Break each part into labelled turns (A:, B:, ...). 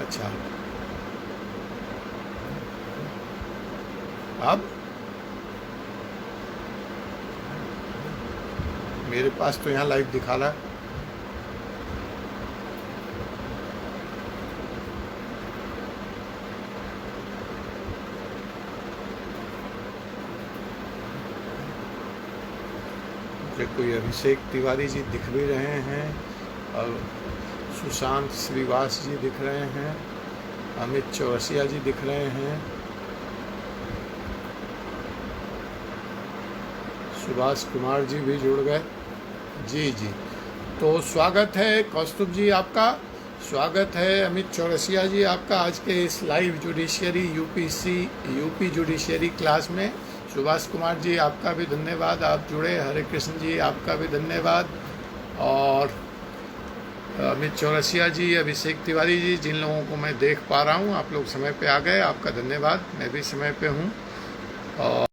A: अच्छा, अब मेरे पास तो यहाँ लाइव दिखा रहा है। कोई अभिषेक तिवारी जी दिख भी रहे हैं और सुशांत श्रीवास जी दिख रहे हैं, अमित चौरसिया जी दिख रहे हैं, सुभाष कुमार जी भी जुड़ गए। जी जी, तो स्वागत है कौस्तुभ जी आपका, स्वागत है अमित चौरसिया जी आपका आज के इस live judiciary UP judiciary class में। सुभाष कुमार जी आपका भी धन्यवाद, आप जुड़े। हरे कृष्ण जी आपका भी धन्यवाद। और अमित चौरसिया जी, अभिषेक तिवारी जी, जिन लोगों को मैं देख पा रहा हूँ, आप लोग समय पे आ गए, आपका धन्यवाद। मैं भी समय पे हूँ।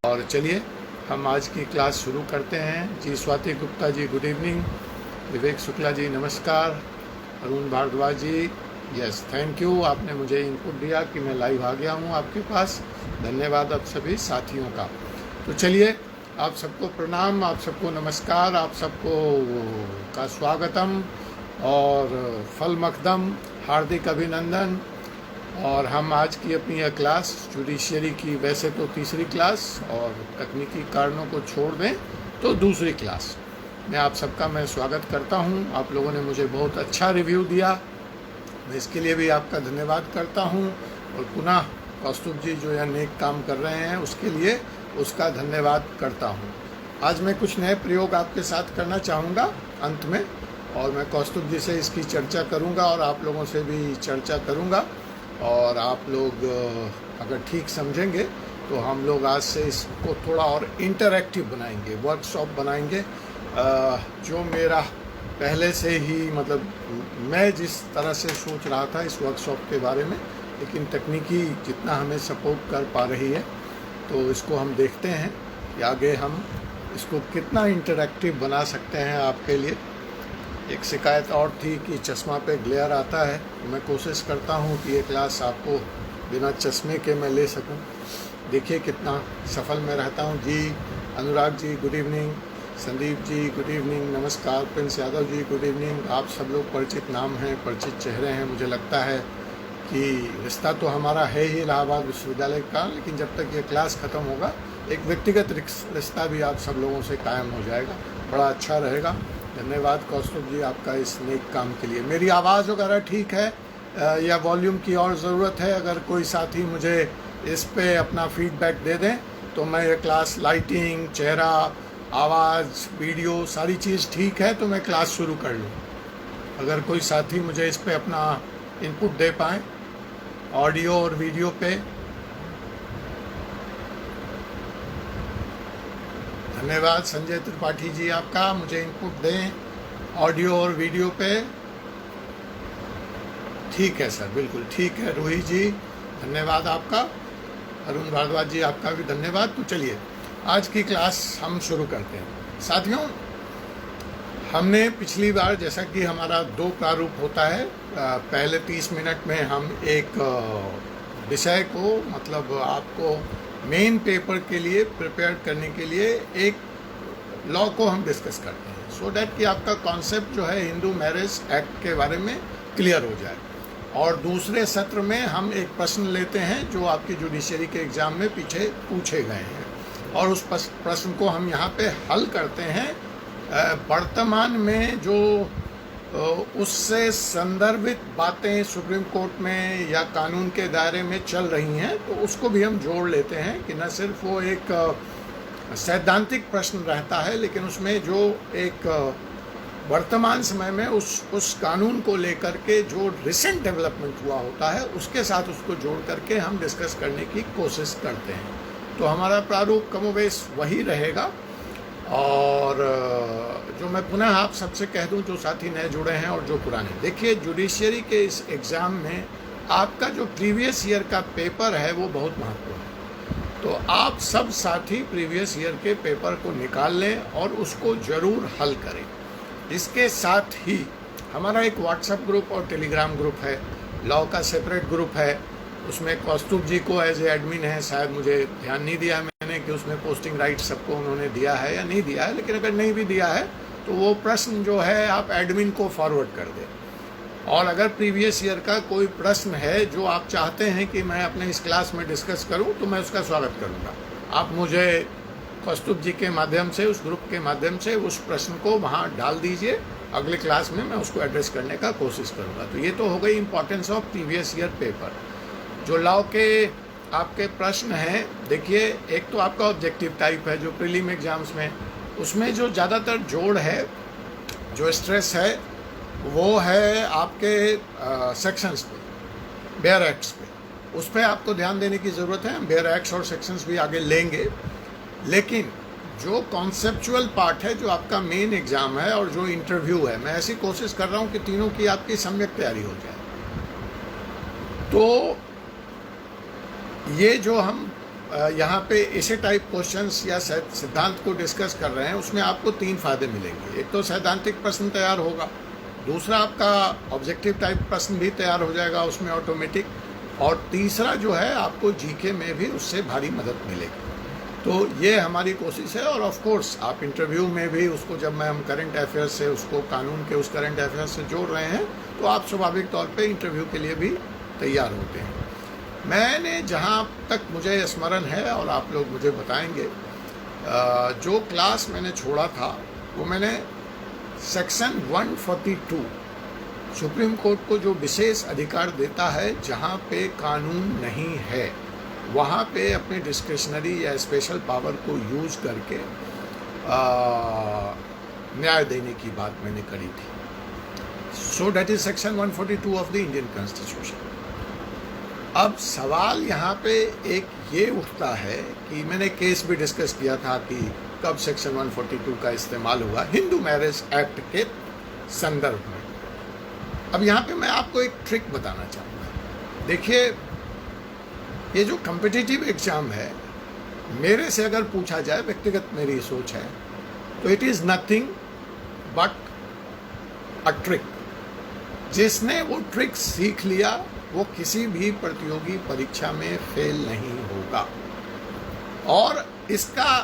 A: और चलिए हम आज की क्लास शुरू करते हैं। जी स्वाति गुप्ता जी गुड इवनिंग, विवेक शुक्ला जी नमस्कार, अरुण भारद्वाज जी यस थैंक यू, आपने मुझे इनपुट दिया कि मैं लाइव आ गया हूँ आपके पास। धन्यवाद आप सभी साथियों का। तो चलिए, आप सबको प्रणाम, आप सबको नमस्कार, आप सबको का स्वागतम और फल मकदम, हार्दिक अभिनंदन। और हम आज की अपनी यह क्लास जुडिशियरी की वैसे तो तीसरी क्लास और तकनीकी कारणों को छोड़ दें तो दूसरी क्लास में आप सबका मैं स्वागत करता हूं। आप लोगों ने मुझे बहुत अच्छा रिव्यू दिया, मैं इसके लिए भी आपका धन्यवाद करता हूं। और पुनः कौस्तुभ जी जो यह नेक काम कर रहे हैं उसके लिए उसका धन्यवाद करता हूं। आज मैं कुछ नए प्रयोग आपके साथ करना चाहूँगा अंत में, और मैं कौस्तुभ जी से इसकी चर्चा करूँगा और आप लोगों से भी चर्चा करूँगा। और आप लोग अगर ठीक समझेंगे तो हम लोग आज से इसको थोड़ा और इंटरैक्टिव बनाएंगे, वर्कशॉप बनाएंगे। जो मेरा पहले से ही मतलब मैं जिस तरह से सोच रहा था इस वर्कशॉप के बारे में, लेकिन तकनीकी जितना हमें सपोर्ट कर पा रही है तो इसको हम देखते हैं कि आगे हम इसको कितना इंटरैक्टिव बना सकते हैं आपके लिए। एक शिकायत और थी कि चश्मा पे ग्लेयर आता है, मैं कोशिश करता हूँ कि ये क्लास आपको बिना चश्मे के मैं ले सकूँ। देखिए कितना सफल मैं रहता हूँ। जी Anurag ji good evening, Sandeep ji good evening, नमस्कार। प्रिंस यादव जी गुड इवनिंग। आप सब लोग परिचित नाम हैं, परिचित चेहरे हैं। मुझे लगता है कि रिश्ता तो हमारा है ही इलाहाबाद विश्वविद्यालय का, लेकिन जब तक ये क्लास ख़त्म होगा एक व्यक्तिगत रिश्ता भी आप सब लोगों से कायम हो जाएगा, बड़ा अच्छा रहेगा। धन्यवाद कौस्तुभ जी आपका इस नेक काम के लिए। मेरी आवाज़ वगैरह ठीक है या वॉल्यूम की और ज़रूरत है? अगर कोई साथी मुझे इस पे अपना फीडबैक दे दें तो मैं ये क्लास, लाइटिंग, चेहरा, आवाज़, वीडियो सारी चीज़ ठीक है तो मैं क्लास शुरू कर लूँ। अगर कोई साथी मुझे इस पे अपना इनपुट दे पाएँ ऑडियो और वीडियो पे। धन्यवाद संजय त्रिपाठी जी आपका, मुझे इनपुट दें ऑडियो और वीडियो पे। ठीक है सर, बिल्कुल ठीक है। रोही जी धन्यवाद आपका, अरुण भारद्वाज जी आपका भी धन्यवाद। तो चलिए आज की क्लास हम शुरू करते हैं। साथियों, हमने पिछली बार, जैसा कि हमारा 2 प्रारूप होता है, पहले 30 मिनट में हम एक विषय को, मतलब आपको मेन पेपर के लिए प्रिपेयर करने के लिए एक लॉ को हम डिस्कस करते हैं, सो डैट कि आपका कॉन्सेप्ट जो है हिंदू मैरिज एक्ट के बारे में क्लियर हो जाए। और दूसरे सत्र में हम एक प्रश्न लेते हैं जो आपकी जुडिशियरी के एग्ज़ाम में पीछे पूछे गए हैं, और उस प्रश्न को हम यहाँ पे हल करते हैं। वर्तमान में जो उससे संदर्भित बातें सुप्रीम कोर्ट में या कानून के दायरे में चल रही हैं, तो उसको भी हम जोड़ लेते हैं कि न सिर्फ वो एक सैद्धांतिक प्रश्न रहता है, लेकिन उसमें जो एक वर्तमान समय में उस कानून को लेकर के जो रिसेंट डेवलपमेंट हुआ होता है उसके साथ उसको जोड़ करके हम डिस्कस करने की कोशिश करते हैं। तो हमारा प्रारूप कमोबेश वही रहेगा। और जो मैं पुनः आप सबसे कह दूं, जो साथी नए जुड़े हैं और जो पुराने, देखिए जुडिशियरी के इस एग्ज़ाम में आपका जो प्रीवियस ईयर का पेपर है वो बहुत महत्वपूर्ण है। तो आप सब साथी प्रीवियस ईयर के पेपर को निकाल लें और उसको ज़रूर हल करें। इसके साथ ही हमारा एक व्हाट्सएप ग्रुप और टेलीग्राम ग्रुप है, लॉ का सेपरेट ग्रुप है, उसमें कौस्तुभ जी को एज ए एडमिन है, शायद मुझे ध्यान नहीं दिया मैंने कि उसमें पोस्टिंग राइट सबको उन्होंने दिया है या नहीं दिया है, लेकिन अगर नहीं भी दिया है तो वो प्रश्न जो है आप एडमिन को फॉरवर्ड कर दें। और अगर प्रीवियस ईयर का कोई प्रश्न है जो आप चाहते हैं कि मैं अपने इस क्लास में डिस्कस करूं तो मैं उसका स्वागत करूंगा। आप मुझे कौस्तुभ जी के माध्यम से, उस ग्रुप के माध्यम से उस प्रश्न को वहां डाल दीजिए, अगले क्लास में मैं उसको एड्रेस करने का कोशिश करूंगा। तो ये तो हो गई importance of previous year paper. जो लॉ के आपके प्रश्न हैं, देखिए एक तो आपका ऑब्जेक्टिव टाइप है जो प्रीलिम एग्जाम्स में, उसमें जो ज़्यादातर जोड़ है, जो स्ट्रेस है, वो है आपके सेक्शंस पे, बेयर एक्ट्स पे। उस पर आपको ध्यान देने की ज़रूरत है। हम बेयर एक्ट्स और सेक्शंस भी आगे लेंगे, लेकिन जो कॉन्सेप्चुअल पार्ट है, जो आपका मेन एग्ज़ाम है और जो इंटरव्यू है, मैं ऐसी कोशिश कर रहा हूँ कि तीनों की आपकी सम्यक तैयारी हो जाए। तो ये जो हम यहाँ पे ऐसे टाइप क्वेश्चंस या सिद्धांत को डिस्कस कर रहे हैं, उसमें आपको 3 फायदे मिलेंगे। एक तो सैद्धांतिक प्रश्न तैयार होगा, दूसरा आपका ऑब्जेक्टिव टाइप प्रश्न भी तैयार हो जाएगा उसमें ऑटोमेटिक, और तीसरा जो है आपको जीके में भी उससे भारी मदद मिलेगी। तो ये हमारी कोशिश है। और ऑफ कोर्स आप इंटरव्यू में भी उसको, जब मैं हम करंट अफेयर्स से उसको कानून के उस करंट अफेयर्स से जोड़ रहे हैं, तो आप स्वाभाविक तौर पे इंटरव्यू के लिए भी तैयार होते हैं। मैंने जहाँ तक मुझे स्मरण है, और आप लोग मुझे बताएंगे, जो क्लास मैंने छोड़ा था वो मैंने सेक्शन 142 सुप्रीम कोर्ट को जो विशेष अधिकार देता है जहाँ पे कानून नहीं है, वहाँ पे अपने डिस्क्रिशनरी या स्पेशल पावर को यूज करके न्याय देने की बात मैंने करी थी। So that is section 142 of the Indian constitution. अब सवाल यहाँ पे एक ये उठता है कि मैंने केस भी डिस्कस किया था कि कब सेक्शन 142 का इस्तेमाल हुआ हिंदू मैरिज एक्ट के संदर्भ में। अब यहाँ पे मैं आपको एक ट्रिक बताना चाहूँगा। देखिए, ये जो कॉम्पिटिटिव एग्जाम है, मेरे से अगर पूछा जाए, व्यक्तिगत मेरी सोच है, तो it is nothing but a trick. जिसने वो ट्रिक सीख लिया वो किसी भी प्रतियोगी परीक्षा में फेल नहीं होगा। और इसका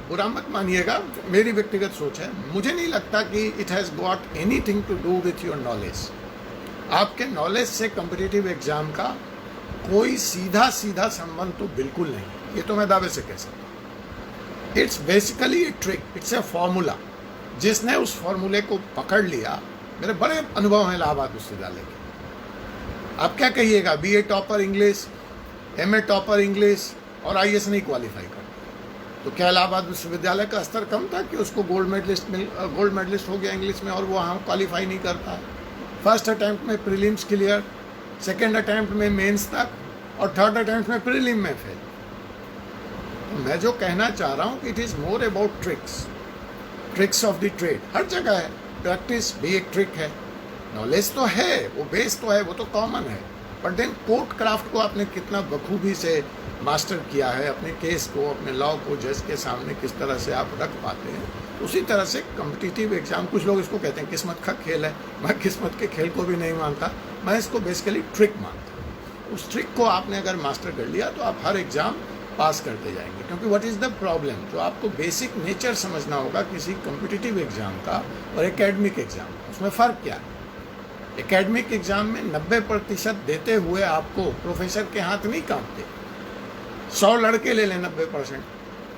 A: बुरा मत मानिएगा, मेरी व्यक्तिगत सोच है। मुझे नहीं लगता कि it has got anything to do with your knowledge. आपके नॉलेज से कॉम्पिटिटिव एग्जाम का कोई सीधा संबंध तो बिल्कुल नहीं, ये तो मैं दावे से कह सकता हूँ। It's basically a trick, it's a formula. जिसने उस फॉर्मूले को पकड़ लिया, मेरे बड़े अनुभव हैं इलाहाबाद विश्वविद्यालय के। आप क्या कहिएगा, BA topper English, MA topper English और IAS नहीं क्वालिफाई कर, तो क्या इलाहाबाद विश्वविद्यालय का स्तर कम था कि उसको गोल्ड मेडलिस्ट हो गया इंग्लिश में और वो वहाँ क्वालिफाई नहीं करता है? फर्स्ट अटैम्प्ट में प्रीलिम्स क्लियर, सेकेंड अटैम्प्ट में मेंस तक, और थर्ड अटैम्प्ट में प्रीलिम में फेल। तो मैं जो कहना चाह रहा हूँ कि it is more about tricks of the trade. हर जगह है, प्रैक्टिस भी एक ट्रिक है। नॉलेज तो है, वो बेस तो है, वो तो कॉमन है, बट देन कोर्ट क्राफ्ट को आपने कितना बखूबी से मास्टर किया है, अपने केस को, अपने लॉ को जज के सामने किस तरह से आप रख पाते हैं, उसी तरह से कॉम्पिटिटिव एग्जाम, कुछ लोग इसको कहते हैं किस्मत का खेल है, मैं किस्मत के खेल को भी नहीं मानता, मैं इसको बेसिकली ट्रिक मानता हूँ। उस ट्रिक को आपने अगर मास्टर कर लिया तो आप हर एग्जाम पास करते जाएंगे। क्योंकि व्हाट इज़ द प्रॉब्लम, जो आपको बेसिक नेचर समझना होगा किसी कॉम्पिटिटिव एग्जाम का और एकेडमिक एग्जाम का, उसमें फ़र्क क्या है। एकेडमिक एग्जाम में 90% देते हुए आपको प्रोफेसर के हाथ नहीं कांपते। 100 लड़के ले लें 90%,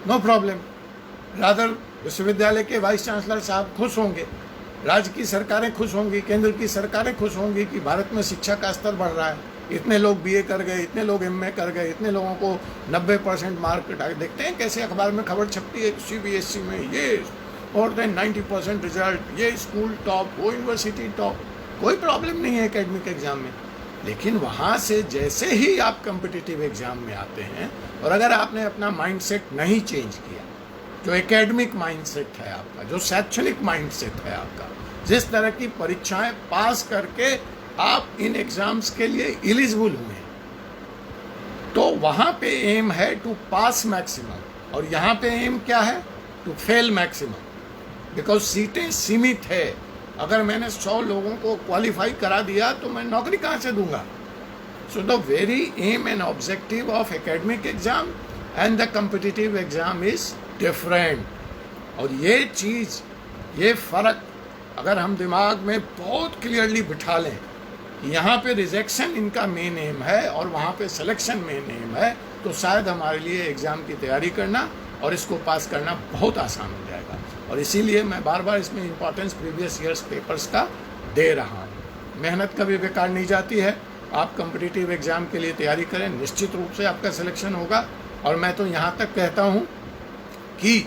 A: नो प्रॉब्लम। रादर विश्वविद्यालय के वाइस चांसलर साहब खुश होंगे, राज्य की सरकारें खुश होंगी, केंद्र की सरकारें खुश होंगी कि भारत में शिक्षा का स्तर बढ़ रहा है, इतने लोग BA कर गए, इतने लोग MA कर गए, इतने लोगों को 90% मार्क। देखते हैं कैसे अखबार में खबर छपती है, CBSE में ये more than 90% रिजल्ट, ये स्कूल टॉप, वो यूनिवर्सिटी टॉप। कोई प्रॉब्लम नहीं है एकेडमिक एग्जाम में, लेकिन वहाँ से जैसे ही आप कॉम्पिटिटिव एग्जाम में आते हैं और अगर आपने अपना माइंडसेट नहीं चेंज किया, जो एकेडमिक माइंडसेट है आपका, जो शैक्षणिक माइंडसेट है आपका, जिस तरह की परीक्षाएं पास करके आप इन एग्जाम्स के लिए एलिजिबल हुए हैं, तो वहाँ पे एम है टू पास मैक्सिमम, और यहाँ पे एम क्या है, टू फेल मैक्सिमम। बिकॉज सीटें सीमित है। अगर मैंने 100 लोगों को क्वालिफाई करा दिया तो मैं नौकरी कहाँ से दूंगा? So the very aim and objective of academic exam and the competitive exam is different. और ये चीज़, ये फ़र्क अगर हम दिमाग में बहुत क्लियरली बिठा लें, यहाँ पे रिजेक्शन इनका मेन एम है और वहाँ पे सिलेक्शन मेन एम है, तो शायद हमारे लिए एग्ज़ाम की तैयारी करना और इसको पास करना बहुत आसान हो जाएगा। और इसीलिए मैं बार बार इसमें इम्पॉर्टेंस प्रीवियस ईयर्स पेपर्स का दे रहा हूँ। मेहनत कभी बेकार नहीं जाती है। आप कॉम्पिटिटिव एग्ज़ाम के लिए तैयारी करें, निश्चित रूप से आपका सिलेक्शन होगा। और मैं तो यहाँ तक कहता हूँ कि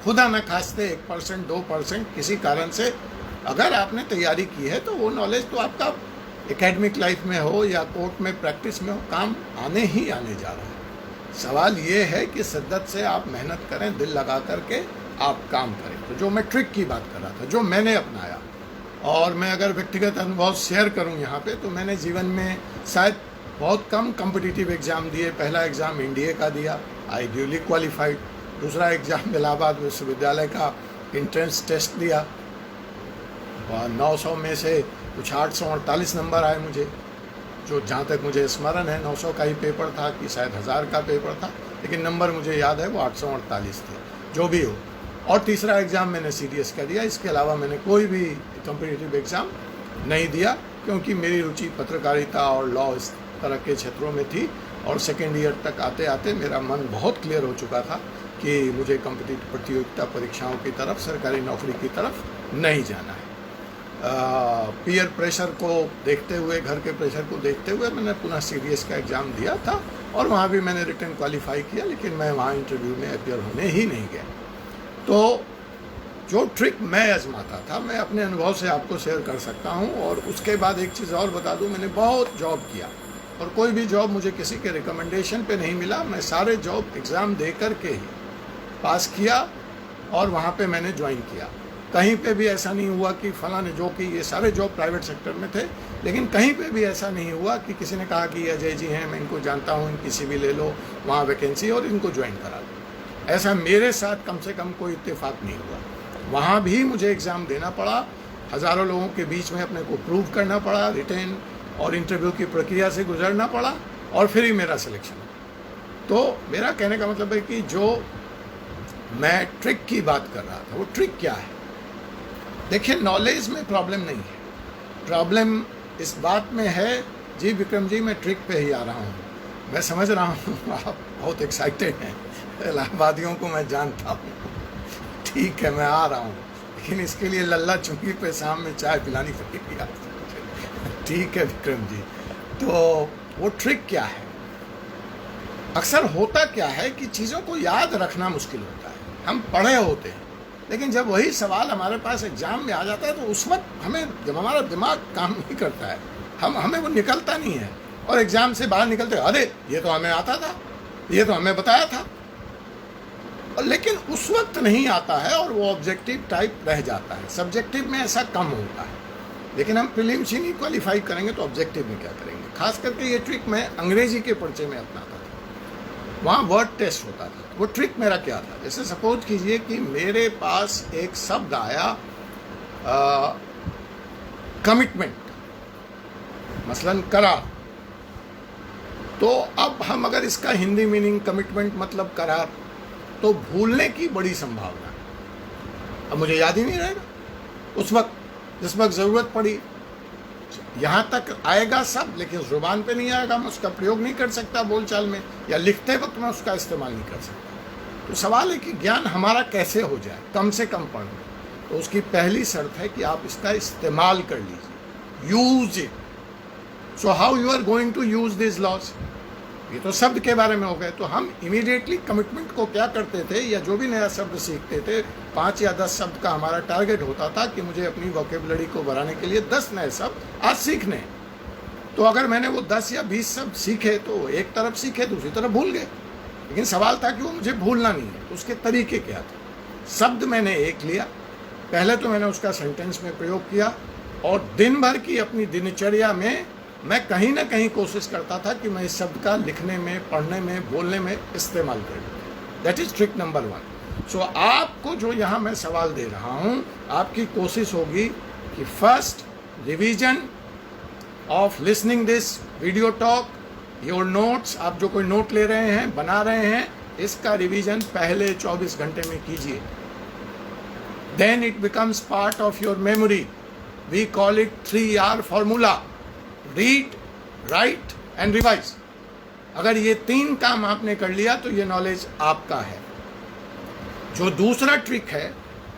A: खुदा न खास्ते 1% 2% किसी कारण से अगर आपने तैयारी की है तो वो नॉलेज तो आपका एकेडमिक लाइफ में हो या कोर्ट में प्रैक्टिस में हो, काम आने ही आने जा रहा है। सवाल ये है कि शिद्दत से आप मेहनत करें, दिल लगा करके आप काम करें। तो जो मैं ट्रिक की बात कर रहा था, जो मैंने अपनाया, और मैं अगर व्यक्तिगत अनुभव शेयर करूं यहाँ पे, तो मैंने जीवन में शायद बहुत कम कॉम्पिटिटिव एग्ज़ाम दिए। पहला एग्ज़ाम एनडीए का दिया, आई ड्यूली क्वालिफाइड। दूसरा एग्ज़ाम इलाहाबाद विश्वविद्यालय का एंट्रेंस टेस्ट दिया, 900 में से कुछ 848 नंबर आए मुझे, जो जहाँ तक मुझे स्मरण है 900 का ही पेपर था कि शायद 1000 का पेपर था, लेकिन नंबर मुझे याद है वो 848 थे, जो भी हो। और तीसरा एग्ज़ाम मैंने सीडीएस का दिया। इसके अलावा मैंने कोई भी कॉम्पिटिटिव एग्ज़ाम नहीं दिया, क्योंकि मेरी रुचि पत्रकारिता और लॉ इस तरह के क्षेत्रों में थी। और सेकेंड ईयर तक आते आते मेरा मन बहुत क्लियर हो चुका था कि मुझे कॉम्पिटिटिव प्रतियोगिता परीक्षाओं की तरफ, सरकारी नौकरी की तरफ नहीं जाना है। पीयर प्रेशर को देखते हुए, घर के प्रेशर को देखते हुए मैंने पुनः सीडीएस का एग्ज़ाम दिया था और वहाँ भी मैंने रिटर्न क्वालिफाई किया, लेकिन मैं वहाँ इंटरव्यू में अपीयर होने ही नहीं गया। तो जो ट्रिक मैं आजमाता था, मैं अपने अनुभव से आपको शेयर कर सकता हूँ। और उसके बाद एक चीज़ और बता दूँ, मैंने बहुत जॉब किया और कोई भी जॉब मुझे किसी के रिकमेंडेशन पे नहीं मिला। मैं सारे जॉब एग्ज़ाम दे कर के ही पास किया और वहाँ पे मैंने ज्वाइन किया। कहीं पे भी ऐसा नहीं हुआ कि फलां ने, जो कि ये सारे जॉब प्राइवेट सेक्टर में थे, लेकिन कहीं पे भी ऐसा नहीं हुआ कि किसी ने कहा कि अजय जी हैं, मैं इनको जानता हूँ, इनकी CV ले लो, वहाँ वैकेंसी और इनको ज्वाइन करा दो। ऐसा मेरे साथ कम से कम कोई इत्तेफाक नहीं हुआ। वहाँ भी मुझे एग्ज़ाम देना पड़ा, हज़ारों लोगों के बीच में अपने को प्रूव करना पड़ा, रिटर्न और इंटरव्यू की प्रक्रिया से गुजरना पड़ा और फिर ही मेरा सिलेक्शन। तो मेरा कहने का मतलब है कि जो मैं ट्रिक की बात कर रहा था, वो ट्रिक क्या है? देखिए, नॉलेज में प्रॉब्लम नहीं है, प्रॉब्लम इस बात में है। जी विक्रम जी, मैं ट्रिक पे ही आ रहा हूँ। मैं समझ रहा हूँ आप बहुत एक्साइटेड हैं, इलाहाबादियों को मैं जानता हूँ। ठीक है, मैं आ रहा हूँ, लेकिन इसके लिए लल्ला चुंगी पे शाम में चाय पिलानी पड़ेगी आपको। ठीक है विक्रम जी, तो वो ट्रिक क्या है? अक्सर होता क्या है कि चीज़ों को याद रखना मुश्किल होता है। हम पढ़े होते हैं, लेकिन जब वही सवाल हमारे पास एग्ज़ाम में आ जाता है तो उस वक्त हमें, जब हमारा दिमाग काम नहीं करता है, हमें वो निकलता नहीं है। और एग्ज़ाम से बाहर निकलते, अरे ये तो हमें आता था, ये तो हमें बताया था, और लेकिन उस वक्त नहीं आता है और वो ऑब्जेक्टिव टाइप रह जाता है। सब्जेक्टिव में ऐसा कम होता है, लेकिन हम प्रीलिम्स ही नहीं क्वालिफाई करेंगे तो ऑब्जेक्टिव में क्या करेंगे? खास करके ये ट्रिक मैं अंग्रेजी के पर्चे में अपनाता था, वहाँ वर्ड टेस्ट होता था। वो ट्रिक मेरा क्या था? जैसे सपोज कीजिए कि मेरे पास एक शब्द आया कमिटमेंट, मसलन करार। तो अब हम अगर इसका हिंदी मीनिंग कमिटमेंट मतलब करार, तो भूलने की बड़ी संभावना है। अब मुझे याद ही नहीं रहेगा उस वक्त, जिस वक्त ज़रूरत पड़ी। यहाँ तक आएगा सब, लेकिन ज़ुबान पे नहीं आएगा, मैं उसका प्रयोग नहीं कर सकता बोलचाल में, या लिखते वक्त मैं उसका इस्तेमाल नहीं कर सकता। तो सवाल है कि ज्ञान हमारा कैसे हो जाए कम से कम पढ़ने। तो उसकी पहली शर्त है कि आप इसका इस्तेमाल कर लीजिए, use it. So how you are going to use this laws? ये तो शब्द के बारे में हो गए। तो हम इमीडिएटली कमिटमेंट को क्या करते थे, या जो भी नया शब्द सीखते थे, 5 या 10 शब्द का हमारा टारगेट होता था कि मुझे अपनी वोकेबुलरी को बढ़ाने के लिए 10 नए शब्द आज सीखने। तो अगर मैंने वो 10 या 20 शब्द सीखे तो एक तरफ सीखे, दूसरी तरफ भूल गए। लेकिन सवाल था कि वो मुझे भूलना नहीं है, तो उसके तरीके क्या थे? शब्द मैंने एक लिया, पहले तो मैंने उसका सेंटेंस में प्रयोग किया, और दिन भर की अपनी दिनचर्या में मैं कहीं ना कहीं कोशिश करता था कि मैं इस शब्द का लिखने में, पढ़ने में, बोलने में इस्तेमाल करूँ। That is trick number 1। सो आपको जो यहाँ मैं सवाल दे रहा हूँ, आपकी कोशिश होगी कि first revision of listening this video talk your notes, आप जो कोई नोट ले रहे हैं, बना रहे हैं, इसका रिवीजन पहले 24 घंटे में कीजिए. Then it becomes part of your memory. We call it 3R formula: read, write and revise. अगर ये 3 काम आपने कर लिया तो ये नॉलेज आपका है. जो दूसरा ट्रिक है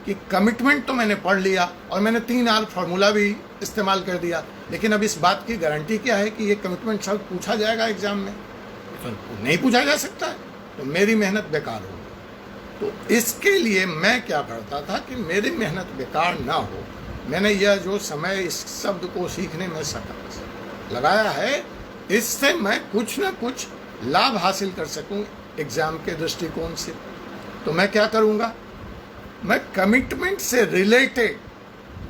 A: कि कमिटमेंट तो मैंने पढ़ लिया और मैंने 3R फॉर्मूला भी इस्तेमाल कर दिया, लेकिन अब इस बात की गारंटी क्या है कि ये कमिटमेंट सब पूछा जाएगा एग्जाम में? तो नहीं पूछा जा सकता है, तो मेरी मेहनत बेकार होगी. तो इसके लिए मैं क्या करता था कि मेरी मेहनत बेकार ना हो, मैंने यह जो समय इस शब्द को सीखने में लगाया है, इससे मैं कुछ ना कुछ लाभ हासिल कर सकूं एग्जाम के दृष्टिकोण से. तो मैं क्या करूंगा, मैं कमिटमेंट से रिलेटेड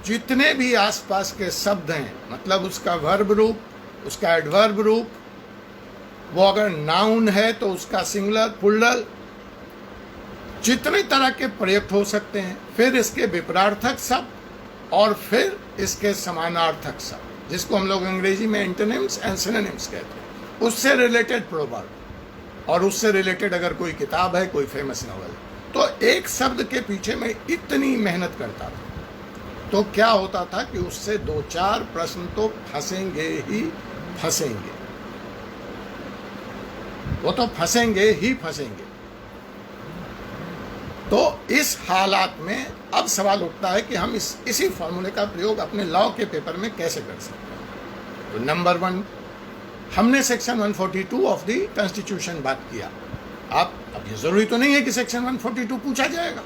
A: जितने भी आसपास के शब्द हैं, मतलब उसका वर्ब रूप, उसका एडवर्ब रूप, वो अगर नाउन है तो उसका सिंगुलर, प्लूरल, जितने तरह के प्रयुक्त हो सकते हैं, फिर इसके विपरार्थक शब्द और फिर इसके समानार्थक शब्द, जिसको हम लोग अंग्रेजी में एंटोनिम्स एंड सिनोनिम्स कहते हैं, उससे रिलेटेड प्रोवर्ब, और उससे रिलेटेड अगर कोई किताब है, कोई फेमस नॉवल, तो एक शब्द के पीछे मैं इतनी मेहनत करता था, तो क्या होता था कि उससे 2-4 प्रश्न तो फंसेंगे ही फंसेंगे, वो तो फंसेंगे ही फंसेंगे. तो इस हालात में अब सवाल उठता है कि हम इसी फॉर्मूले का प्रयोग अपने लॉ के पेपर में कैसे कर सकते हैं. तो नंबर 1, हमने सेक्शन 142 ऑफ द कॉन्स्टिट्यूशन बात किया. आप, अब ये जरूरी तो नहीं है कि सेक्शन 142 पूछा जाएगा,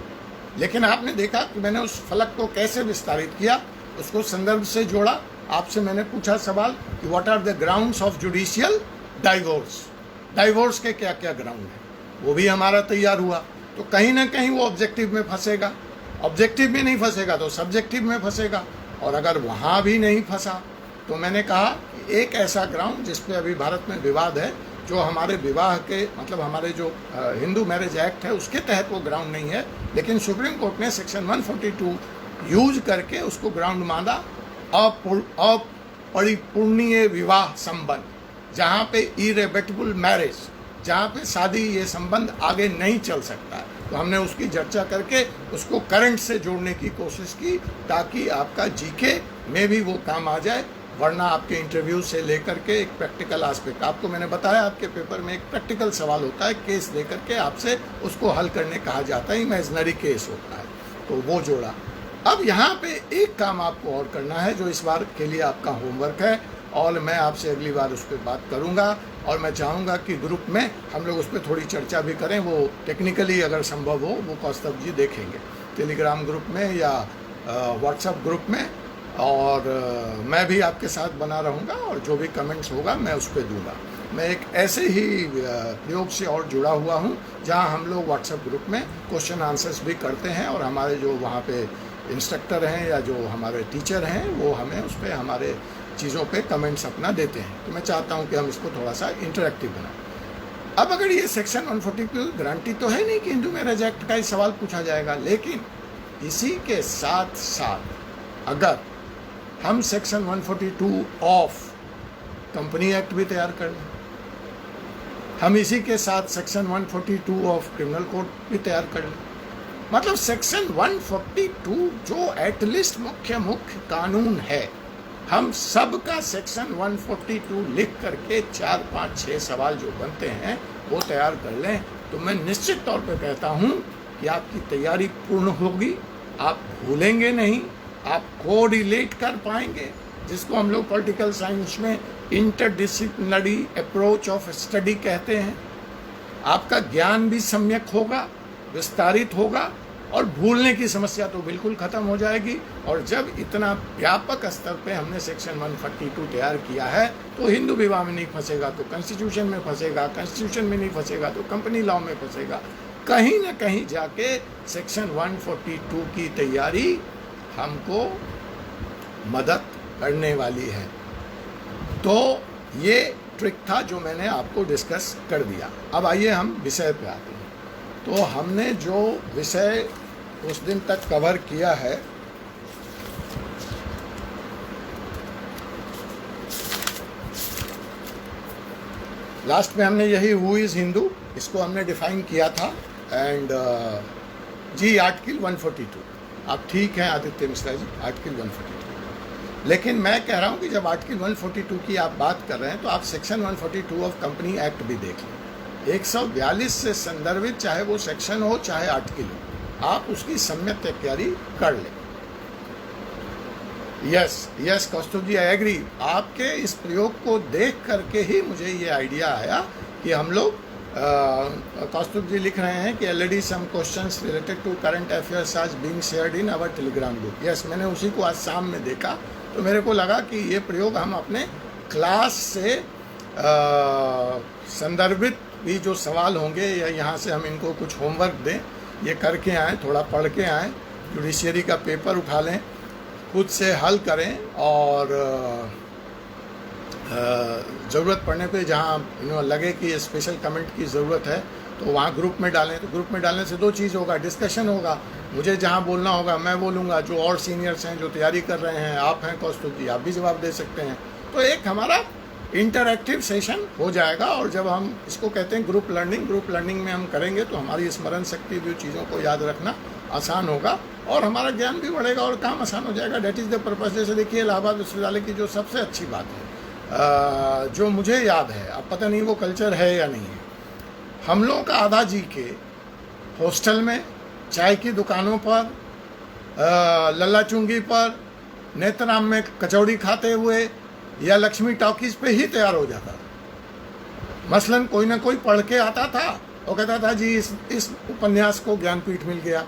A: लेकिन आपने देखा कि मैंने उस फलक को कैसे विस्तारित किया, उसको संदर्भ से जोड़ा. आपसे मैंने पूछा सवाल कि what are the grounds of judicial divorce. Divorce के क्या क्या ग्राउंड है, वो भी हमारा तैयार हुआ. तो कहीं ना कहीं वो ऑब्जेक्टिव में फंसेगा, ऑब्जेक्टिव में नहीं फंसेगा तो सब्जेक्टिव में फंसेगा, और अगर वहाँ भी नहीं फंसा तो मैंने कहा कि एक ऐसा ग्राउंड जिस पे अभी भारत में विवाद है, जो हमारे विवाह के, मतलब हमारे जो हिंदू मैरिज एक्ट है उसके तहत वो ग्राउंड नहीं है, लेकिन सुप्रीम कोर्ट ने सेक्शन 142 यूज करके उसको ग्राउंड माना, अपरिपूर्णीय विवाह संबंध, जहाँ पे इरेबेटेबल मैरिज, जहाँ पे शादी, ये संबंध आगे नहीं चल सकता है. तो हमने उसकी चर्चा करके उसको करंट से जोड़ने की कोशिश की, ताकि आपका जीके में भी वो काम आ जाए. वरना आपके इंटरव्यू से लेकर के एक प्रैक्टिकल एस्पेक्ट, आपको मैंने बताया आपके पेपर में एक प्रैक्टिकल सवाल होता है, केस देकर के आपसे उसको हल करने कहा जाता है, इमेजिनरी केस होता है, तो वो जोड़ा. अब यहाँ पे एक काम आपको और करना है, जो इस बार के लिए आपका होमवर्क है, और मैं आपसे अगली बार उस पर बात करूँगा, और मैं चाहूँगा कि ग्रुप में हम लोग उस पर थोड़ी चर्चा भी करें. वो टेक्निकली अगर संभव हो वो कौस्तभ जी देखेंगे टेलीग्राम ग्रुप में या व्हाट्सएप ग्रुप में, और मैं भी आपके साथ बना रहूँगा, और जो भी कमेंट्स होगा मैं उस पर दूँगा. मैं एक ऐसे ही प्रयोग से और जुड़ा हुआ हूँ, जहाँ हम लोग व्हाट्सएप ग्रुप में क्वेश्चन आंसर्स भी करते हैं, और हमारे जो वहाँ पे इंस्ट्रक्टर हैं या जो हमारे टीचर हैं, वो हमें उस पर हमारे चीज़ों पे कमेंट्स अपना देते हैं. तो मैं चाहता हूँ कि हम इसको थोड़ा सा इंटरेक्टिव बनाएं. अब अगर ये सेक्शन 140 की गारंटी तो है नहीं कि हिंदू मैरिज एक्ट का ही सवाल पूछा जाएगा, लेकिन इसी के साथ साथ अगर हम सेक्शन 142 ऑफ कंपनी एक्ट भी तैयार कर लें, हम इसी के साथ सेक्शन 142 ऑफ क्रिमिनल कोड भी तैयार कर लें, मतलब सेक्शन 142 जो एटलीस्ट मुख्य कानून है, हम सब का सेक्शन 142 लिख करके 4, 5, 6 सवाल जो बनते हैं वो तैयार कर लें, तो मैं निश्चित तौर पे कहता हूँ कि आपकी तैयारी पूर्ण होगी. आप भूलेंगे नहीं, आप को रिलेट कर पाएंगे, जिसको हम लोग पॉलिटिकल साइंस में इंटरडिसिप्लिनरी अप्रोच ऑफ स्टडी कहते हैं. आपका ज्ञान भी सम्यक होगा, विस्तारित होगा, और भूलने की समस्या तो बिल्कुल ख़त्म हो जाएगी. और जब इतना व्यापक स्तर पे हमने सेक्शन 142 तैयार किया है, तो हिंदू विवाह में नहीं फंसेगा तो कॉन्स्टिट्यूशन में फंसेगा, कॉन्स्टिट्यूशन में नहीं फंसेगा तो कंपनी लॉ में फंसेगा. कहीं ना कहीं जाके सेक्शन 142 की तैयारी हमको मदद करने वाली है. तो ये ट्रिक था जो मैंने आपको डिस्कस कर दिया. अब आइए हम विषय पे आते हैं. तो हमने जो विषय उस दिन तक कवर किया है, लास्ट में हमने यही हु इज़ हिंदू इसको हमने डिफाइन किया था। एंड जी आर्टिकल 142, आप ठीक हैं आदित्य मिश्रा जी, आर्टिकल 142। लेकिन मैं कह रहा हूं कि जब आर्टिकल 142 की आप बात कर रहे हैं तो आप सेक्शन 142 ऑफ कंपनी एक्ट भी देख लें। 142 से संदर्भित चाहे वो सेक्शन हो चाहे आर्टिकल हो, आप उसकी सम्यक तैयारी कर लें। Yes Kaustubh ji, I agree. आपके इस प्रयोग को देख करके ही मुझे ये आइडिया आया कि हम लोग कौस्तुभ जी लिख रहे हैं कि already some questions related to current affairs आज being shared in our Telegram group. Yes, मैंने उसी को आज शाम में देखा तो मेरे को लगा कि ये प्रयोग हम अपने क्लास से संदर्भित भी जो सवाल होंगे या यहाँ से हम इनको कुछ होमवर्क दें, ये करके आएँ, थोड़ा पढ़ के आएँ, जुडिशरी का पेपर उठा लें, खुद से हल करें और ज़रूरत पड़ने पे जहाँ लगे कि स्पेशल कमेंट की ज़रूरत है तो वहाँ ग्रुप में डालें। तो ग्रुप में डालने से दो चीज़ होगा, डिस्कशन होगा, मुझे जहाँ बोलना होगा मैं बोलूँगा, जो और सीनियर्स हैं जो तैयारी कर रहे हैं, आप हैं कौस्तुभ जी, आप भी जवाब दे सकते हैं। तो एक हमारा इंटरैक्टिव सेशन हो जाएगा। और जब हम इसको कहते हैं ग्रुप लर्निंग में हम करेंगे तो हमारी स्मरण शक्ति भी चीज़ों को याद रखना आसान होगा और हमारा ज्ञान भी बढ़ेगा और काम आसान हो जाएगा। That is the purpose. जैसे देखिए इलाहाबाद विश्वविद्यालय की जो सबसे अच्छी बात है, जो मुझे याद है, अब पता नहीं वो कल्चर है या नहीं है, हम लोगों का आधा जी के हॉस्टल में, चाय की दुकानों पर, लल्ला चुंगी पर, नेत्राम में कचौड़ी खाते हुए या लक्ष्मी टॉकीज पे ही तैयार हो जाता था। मसलन कोई ना कोई पढ़ के आता था और कहता था जी इस उपन्यास को ज्ञानपीठ मिल गया,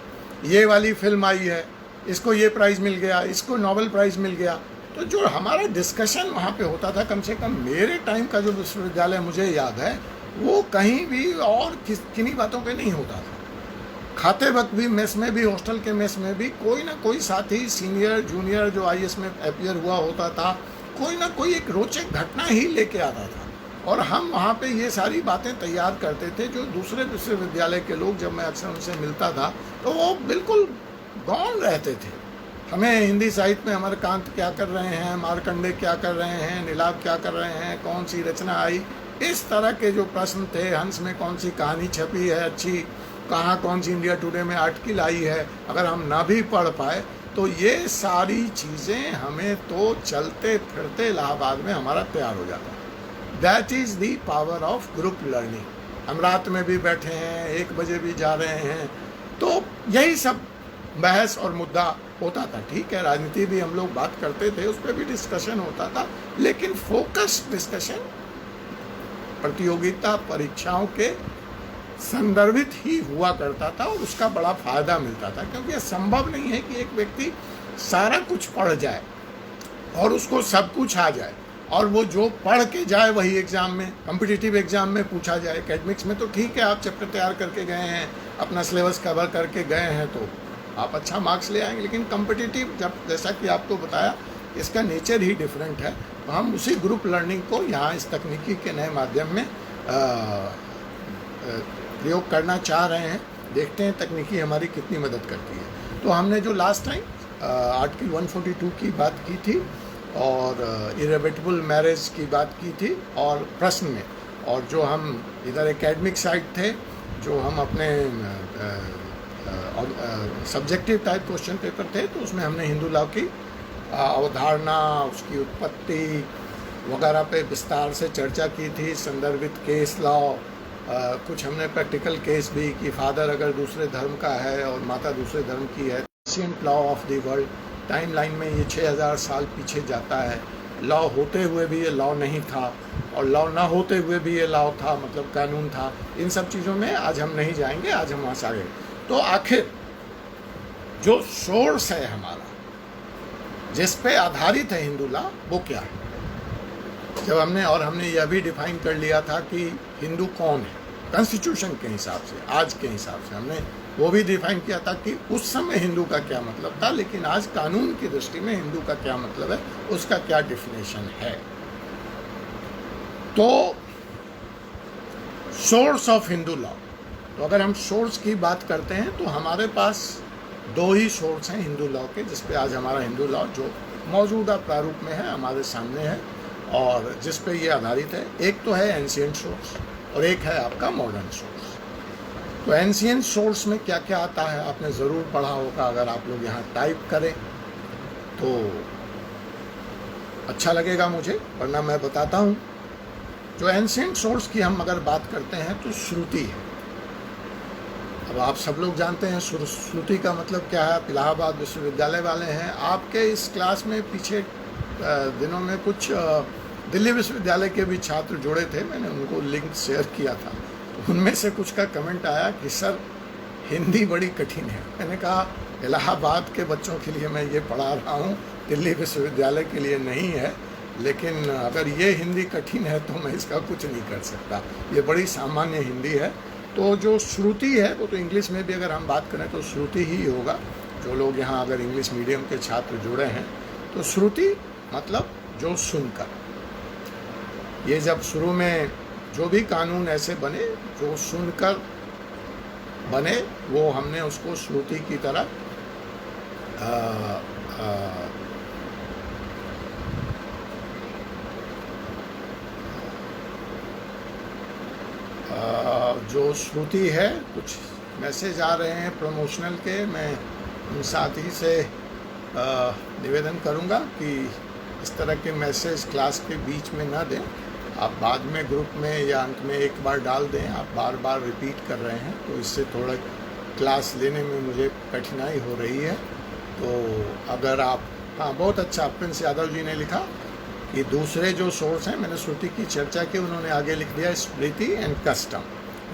A: ये वाली फिल्म आई है, इसको ये प्राइज़ मिल गया, इसको नोबेल प्राइज़ मिल गया। तो जो हमारा डिस्कशन वहाँ पे होता था, कम से कम मेरे टाइम का जो विश्वविद्यालय मुझे याद है, वो कहीं भी और किन्हीं बातों पे नहीं होता था। खाते वक्त भी, मेस में भी, हॉस्टल के मेस में भी कोई ना कोई साथी, सीनियर जूनियर जो IAS में अपीयर हुआ होता था, कोई ना कोई एक रोचक घटना ही लेके आता था और हम वहाँ पे ये सारी बातें तैयार करते थे। जो दूसरे विश्वविद्यालय के लोग, जब मैं अक्सर उनसे मिलता था तो वो बिल्कुल गौण रहते थे। हमें हिंदी साहित्य में अमरकांत क्या कर रहे हैं, मार्कंडे क्या कर रहे हैं, नीलाभ क्या कर रहे हैं, कौन सी रचना आई, इस तरह के जो प्रश्न थे, हंस में कौन सी कहानी छपी है अच्छी, कहाँ कौन सी इंडिया टुडे में आर्टिकल आई है, अगर हम ना भी पढ़ पाए तो ये सारी चीज़ें हमें तो चलते फिरते इलाहाबाद में हमारा तैयार हो जाता। That is the power of group learning. हम रात में भी बैठे हैं, 1 बजे भी जा रहे हैं, तो यही सब बहस और मुद्दा होता था। ठीक है, राजनीति भी हम लोग बात करते थे, उस पर भी डिस्कशन होता था, लेकिन फोकस डिस्कशन प्रतियोगिता परीक्षाओं के संदर्भित ही हुआ करता था और उसका बड़ा फायदा मिलता था। क्योंकि यह संभव नहीं है कि एक व्यक्ति सारा कुछ पढ़ जाए और उसको सब कुछ आ जाए और वो जो पढ़ के जाए वही एग्ज़ाम में, कॉम्पिटिटिव एग्ज़ाम में पूछा जाए। एकेडमिक्स में तो ठीक है, आप चैप्टर तैयार करके गए हैं, अपना सिलेबस कवर करके गए हैं तो आप अच्छा मार्क्स ले आएंगे, लेकिन कॉम्पिटिटिव, जब जैसा कि आपको बताया, इसका नेचर ही डिफरेंट है। तो हम उसी ग्रुप लर्निंग को यहाँ इस तकनीकी के नए माध्यम में प्रयोग करना चाह रहे हैं। देखते हैं तकनीकी हमारी कितनी मदद करती है। तो हमने जो लास्ट टाइम आर्टिकल 142 की बात की थी और इरेविटेबल मैरिज की बात की थी और प्रश्न में, और जो हम इधर एकेडमिक साइड थे, जो हम अपने सब्जेक्टिव टाइप क्वेश्चन पेपर थे, तो उसमें हमने हिंदू लॉ की अवधारणा, उसकी उत्पत्ति वगैरह पे विस्तार से चर्चा की थी। संदर्भित केस लॉ, कुछ हमने प्रैक्टिकल केस भी कि फादर अगर दूसरे धर्म का है और माता दूसरे धर्म की है, ancient law of the world, time line में ये 6000 साल पीछे जाता है। लॉ होते हुए भी ये लॉ नहीं था और लॉ ना होते हुए भी ये लॉ था, मतलब कानून था। इन सब चीज़ों में आज हम नहीं जाएंगे, आज हम वहाँ से आगे। तो आखिर जो सोर्स है हमारा, जिस पे आधारित है हिंदू लॉ, वो क्या है? जब हमने यह भी डिफाइन कर लिया था कि हिंदू कौन है कॉन्स्टिट्यूशन के हिसाब से, आज के हिसाब से हमने वो भी डिफाइन किया था कि उस समय हिंदू का क्या मतलब था, लेकिन आज कानून की दृष्टि में हिंदू का क्या मतलब है, उसका क्या डिफिनेशन है। तो सोर्स ऑफ हिंदू लॉ, तो अगर हम सोर्स की बात करते हैं तो हमारे पास 2 ही सोर्स हैं हिंदू लॉ के, जिस पे आज हमारा हिंदू लॉ जो मौजूदा प्रारूप में है हमारे सामने है। और जिस पे ये आधारित है। एक तो है एंशिएंट सोर्स और एक है आपका मॉडर्न सोर्स। तो एंशिएंट सोर्स में क्या क्या आता है आपने ज़रूर पढ़ा होगा, अगर आप लोग यहाँ टाइप करें तो अच्छा लगेगा मुझे, वरना मैं बताता हूँ। जो एंशिएंट सोर्स की हम अगर बात करते हैं तो श्रुति है। अब आप सब लोग जानते हैं श्रुति का मतलब क्या है। इलाहाबाद विश्वविद्यालय वाले हैं, आपके इस क्लास में पीछे दिनों में कुछ दिल्ली विश्वविद्यालय के भी छात्र जुड़े थे, मैंने उनको लिंक शेयर किया था। उनमें से कुछ का कमेंट आया कि सर हिंदी बड़ी कठिन है। मैंने कहा इलाहाबाद के बच्चों के लिए मैं ये पढ़ा रहा हूँ, दिल्ली विश्वविद्यालय के लिए नहीं है। लेकिन अगर ये हिंदी कठिन है तो मैं इसका कुछ नहीं कर सकता, ये बड़ी सामान्य हिंदी है। तो जो श्रुति है वो तो इंग्लिश में भी अगर हम बात करें तो श्रुति ही होगा। जो लोग यहाँ अगर इंग्लिश मीडियम के छात्र जुड़े हैं तो श्रुति मतलब जो सुनकर। ये जब शुरू में जो भी कानून ऐसे बने जो सुनकर बने, वो हमने उसको श्रुति की तरह जो श्रुति है। कुछ मैसेज आ रहे हैं प्रमोशनल के, मैं उन साथी से निवेदन करूंगा कि इस तरह के मैसेज क्लास के बीच में ना दें, आप बाद में ग्रुप में या अंत में एक बार डाल दें। आप बार बार रिपीट कर रहे हैं तो इससे थोड़ा क्लास लेने में मुझे कठिनाई हो रही है। तो अगर आप, हाँ बहुत अच्छा, प्रिंस यादव जी ने लिखा कि दूसरे जो सोर्स हैं, मैंने श्रुति की चर्चा की, उन्होंने आगे लिख दिया स्मृति एंड कस्टम,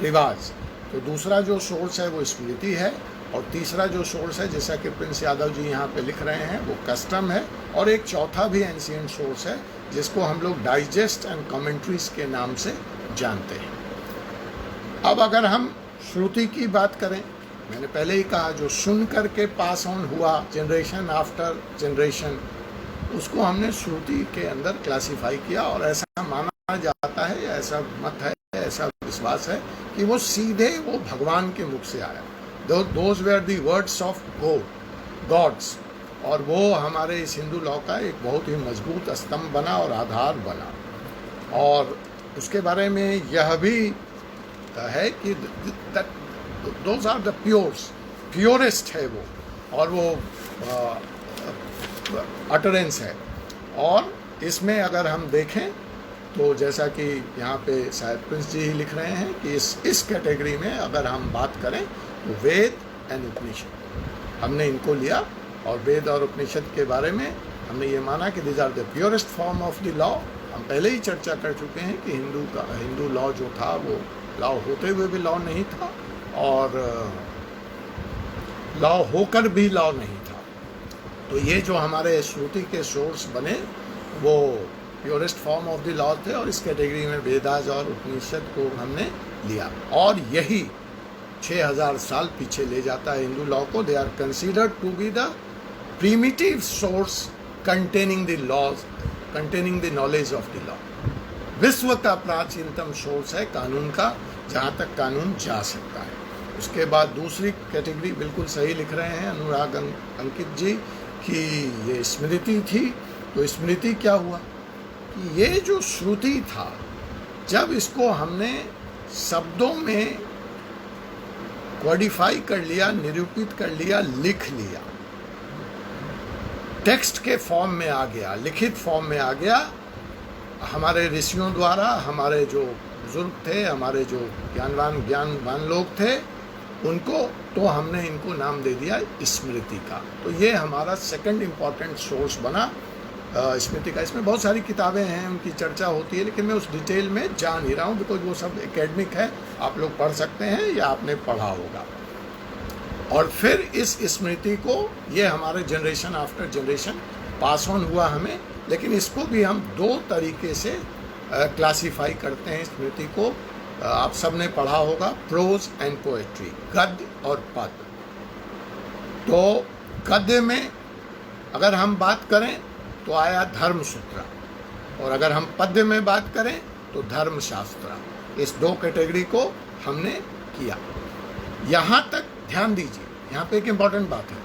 A: रिवाज। तो दूसरा जो सोर्स है वो स्मृति है और तीसरा जो सोर्स है, जैसा कि प्रिंस यादव जी यहाँ पे लिख रहे हैं, वो कस्टम है। और एक चौथा भी एंशिएंट सोर्स है जिसको हम लोग डाइजेस्ट एंड कमेंट्रीज के नाम से जानते हैं। अब अगर हम श्रुति की बात करें, मैंने पहले ही कहा जो सुन करके पास ऑन हुआ जनरेशन आफ्टर जनरेशन, उसको हमने श्रुति के अंदर क्लासिफाई किया। और ऐसा माना जाता है, या ऐसा मत है, ऐसा विश्वास है कि वो सीधे वो भगवान के मुख से आया। Those were the words of gods. और वो हमारे इस हिंदू लॉ का एक बहुत ही मजबूत स्तंभ बना और आधार बना। और उसके बारे में यह भी है कि दोज आर द प्योरेस्ट है वो, और वो अटरेंस है। और इसमें अगर हम देखें तो जैसा कि यहाँ पे शायद प्रिंस जी ही लिख रहे हैं कि इस कैटेगरी में अगर हम बात करें तो वेद एंड उपनिषद हमने इनको लिया। और वेद और उपनिषद के बारे में हमने ये माना कि these are the purest form of the law. हम पहले ही चर्चा कर चुके हैं कि हिंदू लॉ जो था वो लॉ होते हुए भी लॉ नहीं था, और लॉ होकर भी लॉ नहीं था। तो ये जो हमारे श्रुति के सोर्स बने वो purest form of the law थे, और इस कैटेगरी में वेदास और उपनिषद को हमने लिया। और यही 6000 साल पीछे ले जाता है हिंदू लॉ को। They are considered to be the primitive source containing the laws, containing the knowledge of the law. विश्व का प्राचीनतम सोर्स है कानून का, जहाँ तक कानून जा सकता है। उसके बाद दूसरी कैटेगरी बिल्कुल सही लिख रहे हैं अनुराग अंकित जी कि ये स्मृति थी। तो स्मृति क्या हुआ कि ये जो श्रुति था, जब इसको हमने शब्दों में कोडिफाई कर लिया, निरूपित कर लिया, लिख लिया, टेक्स्ट के फॉर्म में आ गया, लिखित फॉर्म में आ गया, हमारे ऋषियों द्वारा, हमारे जो बुजुर्ग थे, हमारे जो ज्ञानवान लोग थे, उनको, तो हमने इनको नाम दे दिया स्मृति का। तो ये हमारा सेकंड इम्पॉर्टेंट सोर्स बना स्मृति का। इसमें बहुत सारी किताबें हैं, उनकी चर्चा होती है, लेकिन मैं उस डिटेल में जा नहीं रहा हूँ, बिकॉज वो सब एकेडमिक है, आप लोग पढ़ सकते हैं या आपने पढ़ा होगा। और फिर इस स्मृति को, ये हमारे generation after generation pass on हुआ हमें, लेकिन इसको भी हम दो तरीके से क्लासीफाई करते हैं स्मृति को। आप सब ने पढ़ा होगा प्रोज एंड पोएट्री, गद्य और पद। तो गद्य में अगर हम बात करें तो आया धर्मसूत्र, और अगर हम पद्य में बात करें तो धर्मशास्त्र। इस दो कैटेगरी को हमने किया। यहाँ तक ध्यान दीजिए, यहाँ पे एक इम्पॉर्टेंट बात है,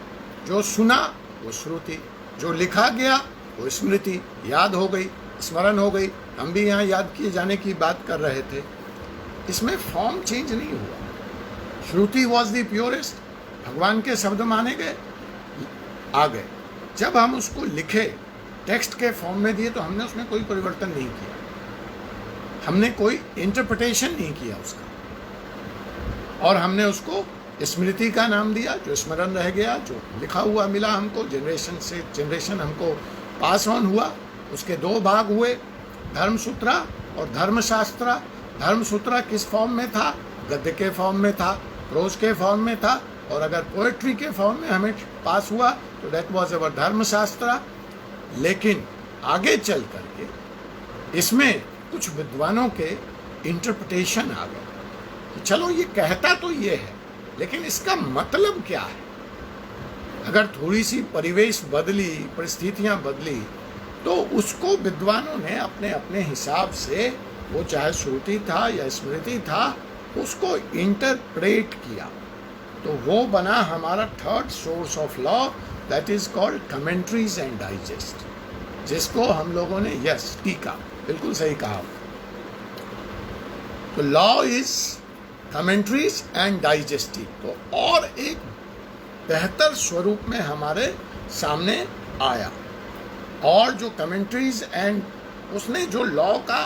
A: जो सुना वो श्रुति, जो लिखा गया वो स्मृति। याद हो गई, स्मरण हो गई, हम भी यहाँ याद किए जाने की बात कर रहे थे। इसमें फॉर्म चेंज नहीं हुआ। श्रुति वॉज द प्योरेस्ट, भगवान के शब्द माने गए, आ गए। जब हम उसको लिखे, टेक्स्ट के फॉर्म में दिए, तो हमने उसमें कोई परिवर्तन नहीं किया, हमने कोई इंटरप्रिटेशन नहीं किया उसका, और हमने उसको स्मृति का नाम दिया, जो स्मरण रह गया, जो लिखा हुआ मिला हमको, जनरेशन से जनरेशन हमको पास ऑन हुआ। उसके दो भाग हुए, धर्मसूत्रा और धर्मशास्त्रा। धर्मसूत्रा किस फॉर्म में था? गद्य के फॉर्म में था, प्रोज के फॉर्म में था, और अगर पोएट्री के फॉर्म में हमें पास हुआ तो दैट वाज अवर धर्मशास्त्रा। लेकिन आगे चल करके इसमें कुछ विद्वानों के इंटरप्रिटेशन आ गए। चलो ये कहता तो ये है, लेकिन इसका मतलब क्या है? अगर थोड़ी सी परिवेश बदली, परिस्थितियां बदली, तो उसको विद्वानों ने अपने अपने हिसाब से, वो चाहे श्रुति था या स्मृति था, उसको इंटरप्रेट किया। तो वो बना हमारा third source of law, that is called commentaries and digest, जिसको हम लोगों ने, यस, टीका, बिल्कुल सही कहा। तो law is commentaries and digestive. तो और एक बेहतर स्वरूप में हमारे सामने आया, और जो कमेंट्रीज एंड, उसने जो लॉ का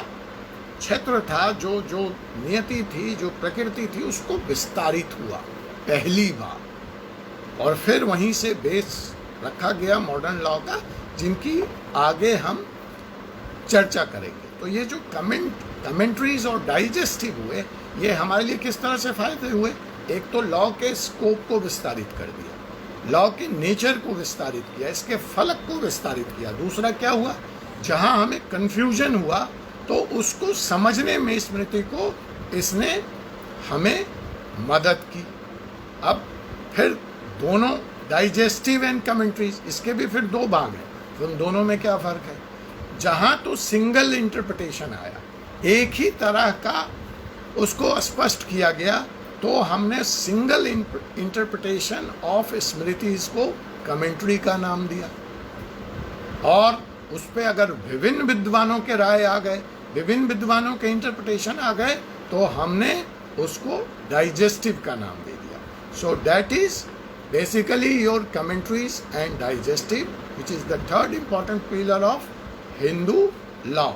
A: क्षेत्र था, जो जो नियति थी, जो प्रकृति थी, उसको विस्तारित हुआ पहली बार, और फिर वहीं से बेस रखा गया मॉडर्न लॉ का, जिनकी आगे हम चर्चा करेंगे। तो ये जो कमेंट्रीज और डाइजेस्टिव हुए, ये हमारे लिए किस तरह से फायदे हुए? एक तो लॉ के स्कोप को विस्तारित कर दिया, लॉ के नेचर को विस्तारित किया, इसके फलक को विस्तारित किया। दूसरा क्या हुआ? जहां हमें कंफ्यूजन हुआ, तो उसको समझने में स्मृति को इसने हमें मदद की। अब फिर दोनों, डाइजेस्टिव एंड कमेंट्रीज, इसके भी फिर दो भाग हैं। तो उन दोनों में क्या फ़र्क है? जहाँ तो सिंगल इंटरप्रिटेशन आया, एक ही तरह का उसको स्पष्ट किया गया, तो हमने सिंगल इंटरप्रिटेशन ऑफ स्मृतिज को कमेंट्री का नाम दिया। और उस पर अगर विभिन्न विद्वानों के राय आ गए, विभिन्न विद्वानों के इंटरप्रिटेशन आ गए, तो हमने उसको डाइजेस्टिव का नाम दे दिया। So that is basically your commentaries and digestive, which is the third important pillar of Hindu law.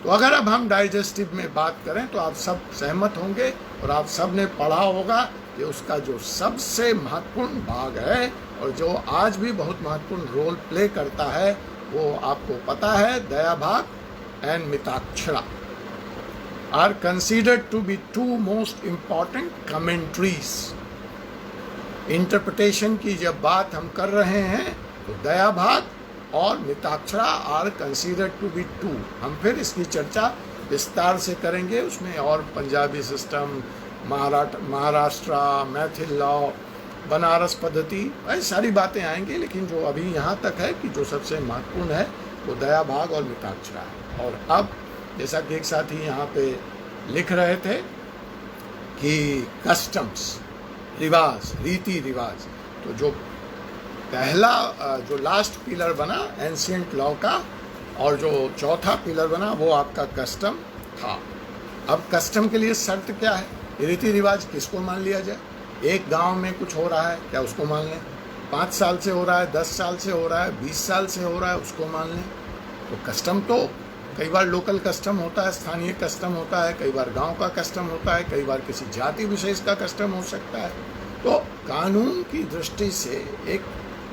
A: तो अगर अब हम डाइजेस्टिव में बात करें, तो आप सब सहमत होंगे, और आप सब ने पढ़ा होगा कि उसका जो सबसे महत्वपूर्ण भाग है, और जो आज भी बहुत महत्वपूर्ण रोल प्ले करता है, वो आपको पता है, Dayabhaga and Mitakshara are considered to be two most important commentaries. Interpretation की जब बात हम कर रहे हैं, तो दया भाग और Mitakshara are considered to be two. हम फिर इसकी चर्चा विस्तार से करेंगे, उसमें और पंजाबी सिस्टम, महाराष्ट्र, मैथिल लॉ, बनारस पद्धति, ऐसी सारी बातें आएंगी। लेकिन जो अभी यहाँ तक है कि जो सबसे महत्वपूर्ण है, वो दया भाग और मिताक्षरा है। और अब जैसा कि एक साथी यहाँ पे लिख रहे थे कि कस्टम्स, रिवाज, रीति रिवाज, तो जो पहला, जो लास्ट पिलर बना एंशिएंट लॉ का, और जो चौथा पिलर बना, वो आपका कस्टम था। अब कस्टम के लिए शर्त क्या है? रीति रिवाज किसको मान लिया जाए? एक गांव में कुछ हो रहा है, क्या उसको मान लें? 5 साल से हो रहा है, 10 साल से हो रहा है, 20 साल से हो रहा है, उसको मान लें। तो कस्टम तो कई बार लोकल कस्टम होता है, स्थानीय कस्टम होता है, कई बार गांव का कस्टम होता है, कई बार किसी जाति विशेष का कस्टम हो सकता है। तो कानून की दृष्टि से एक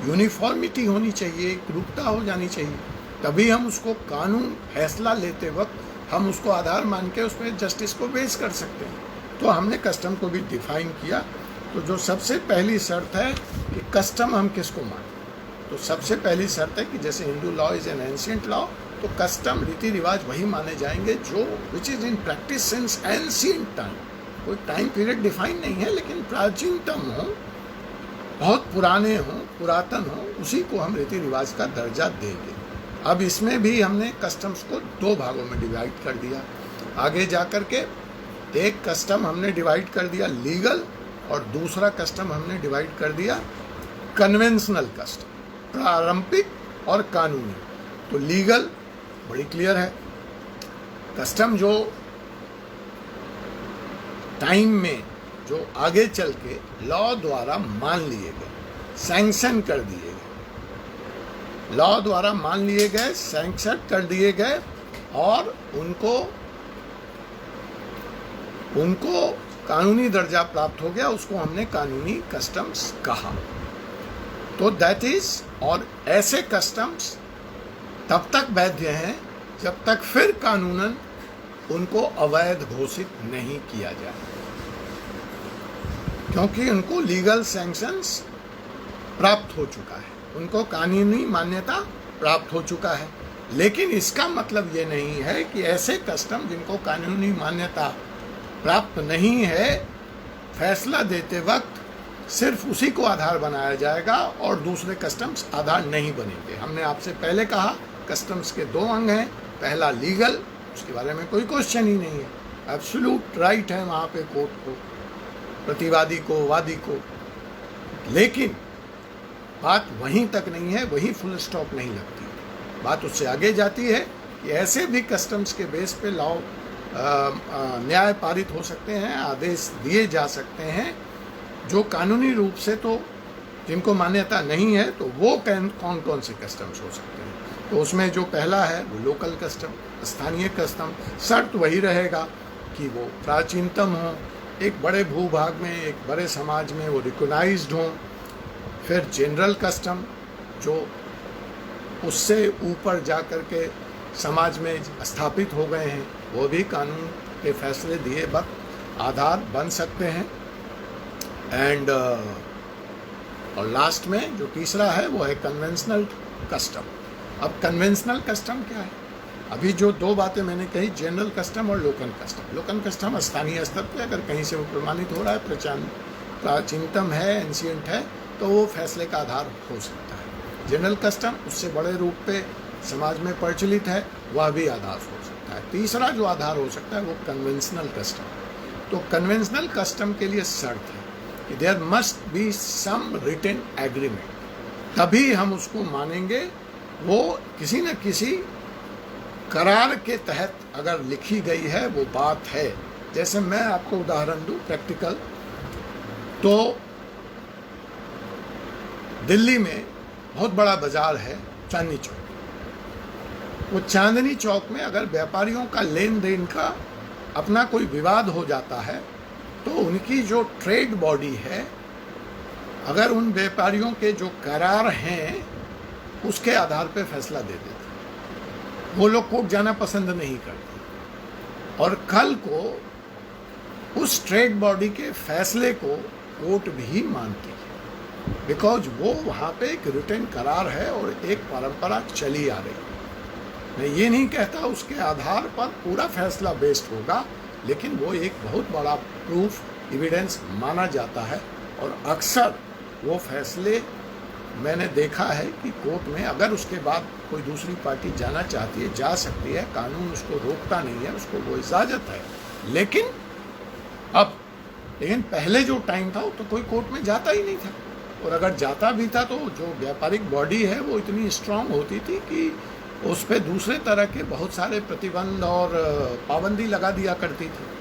A: यूनिफॉर्मिटी होनी चाहिए, एक रूपता हो जानी चाहिए, तभी हम उसको कानून फैसला लेते वक्त हम उसको आधार मान के उसमें जस्टिस को बेस कर सकते हैं। तो हमने कस्टम को भी डिफाइन किया। तो जो सबसे पहली शर्त है कि कस्टम हम किसको माने, तो सबसे पहली शर्त है कि जैसे Hindu law is an ancient law, तो कस्टम, रीति रिवाज वही माने जाएंगे जो which is in practice since ancient time. कोई टाइम पीरियड डिफाइन नहीं है, लेकिन प्राचीनतम हो, बहुत पुराने हों, पुरातन हो, उसी को हम रीति रिवाज का दर्जा देंगे। अब इसमें भी हमने कस्टम्स को 2 भागों में डिवाइड कर दिया। आगे जा कर के एक कस्टम हमने डिवाइड कर दिया लीगल, और दूसरा कस्टम हमने डिवाइड कर दिया कन्वेंशनल कस्टम, पारंपरिक और कानूनी। तो लीगल बड़ी क्लियर है, कस्टम जो टाइम में जो आगे चल के लॉ द्वारा मान लिए गए, सैंक्शन कर दिए गए, लॉ द्वारा मान लिए गए, सैंक्शन कर दिए गए और उनको कानूनी दर्जा प्राप्त हो गया, उसको हमने कानूनी कस्टम्स कहा। तो दैट इज, और ऐसे कस्टम्स तब तक वैध हैं जब तक फिर कानूनन उनको अवैध घोषित नहीं किया जाए, क्योंकि उनको लीगल सैंक्शंस प्राप्त हो चुका है, उनको कानूनी मान्यता प्राप्त हो चुका है। लेकिन इसका मतलब ये नहीं है कि ऐसे कस्टम जिनको कानूनी मान्यता प्राप्त नहीं है, फैसला देते वक्त सिर्फ उसी को आधार बनाया जाएगा और दूसरे कस्टम्स आधार नहीं बनेंगे। हमने आपसे पहले कहा कस्टम्स के 2 अंग हैं, पहला लीगल, उसके बारे में कोई क्वेश्चन ही नहीं है, एब्सोल्यूट राइट है वहाँ पे कोर्ट को, प्रतिवादी को, वादी को। लेकिन बात वहीं तक नहीं है, वहीं फुल स्टॉप नहीं लगती, बात उससे आगे जाती है कि ऐसे भी कस्टम्स के बेस पे लॉ न्याय पारित हो सकते हैं, आदेश दिए जा सकते हैं जो कानूनी रूप से तो जिनको मान्यता नहीं है, तो वो कौन कौन से कस्टम्स हो सकते हैं। तो उसमें जो पहला है वो लोकल कस्टम, स्थानीय कस्टम। शर्त वही रहेगा कि वो प्राचीनतम हो, एक बड़े भूभाग में, एक बड़े समाज में वो रिकॉग्नाइज्ड हों। फिर जनरल कस्टम जो उससे ऊपर जा कर के समाज में स्थापित हो गए हैं, वो भी कानून के फैसले दिए वक्त आधार बन सकते हैं। एंड और लास्ट में जो तीसरा है वो है कन्वेंशनल कस्टम। अब कन्वेंशनल कस्टम क्या है? अभी जो 2 बातें मैंने कही, जनरल कस्टम और लोकल कस्टम। लोकल कस्टम स्थानीय स्तर पे अगर कहीं से वो प्रमाणित हो रहा है, प्राचीनतम है, एंशिएंट है, तो वो फैसले का आधार हो सकता है। जनरल कस्टम उससे बड़े रूप पे समाज में प्रचलित है, वह भी आधार हो सकता है। तीसरा जो आधार हो सकता है वो कन्वेंशनल कस्टम। तो कन्वेंशनल कस्टम के लिए शर्त है कि there must be some written agreement, तभी हम उसको मानेंगे। वो किसी न किसी करार के तहत अगर लिखी गई है वो बात है। जैसे मैं आपको उदाहरण दूं प्रैक्टिकल, तो दिल्ली में बहुत बड़ा बाजार है चांदनी चौक। वो चांदनी चौक में अगर व्यापारियों का लेन देन का अपना कोई विवाद हो जाता है, तो उनकी जो ट्रेड बॉडी है, अगर उन व्यापारियों के जो करार हैं उसके आधार पे फैसला दे देते। वो लोग कोर्ट जाना पसंद नहीं करते और कल को उस ट्रेड बॉडी के फैसले को कोर्ट भी मानती है, बिकॉज वो वहाँ पे एक रिटन करार है और एक परंपरा चली आ रही है। मैं ये नहीं कहता उसके आधार पर पूरा फैसला बेस्ड होगा, लेकिन वो एक बहुत बड़ा प्रूफ, एविडेंस माना जाता है। और अक्सर वो फैसले मैंने देखा है कि कोर्ट में अगर उसके बाद कोई दूसरी पार्टी जाना चाहती है, जा सकती है, कानून उसको रोकता नहीं है, उसको वो इजाज़त है। लेकिन पहले जो टाइम था वो तो कोई कोर्ट में जाता ही नहीं था, और अगर जाता भी था तो जो व्यापारिक बॉडी है वो इतनी स्ट्रांग होती थी कि उस पर दूसरे तरह के बहुत सारे प्रतिबंध और पाबंदी लगा दिया करती थी।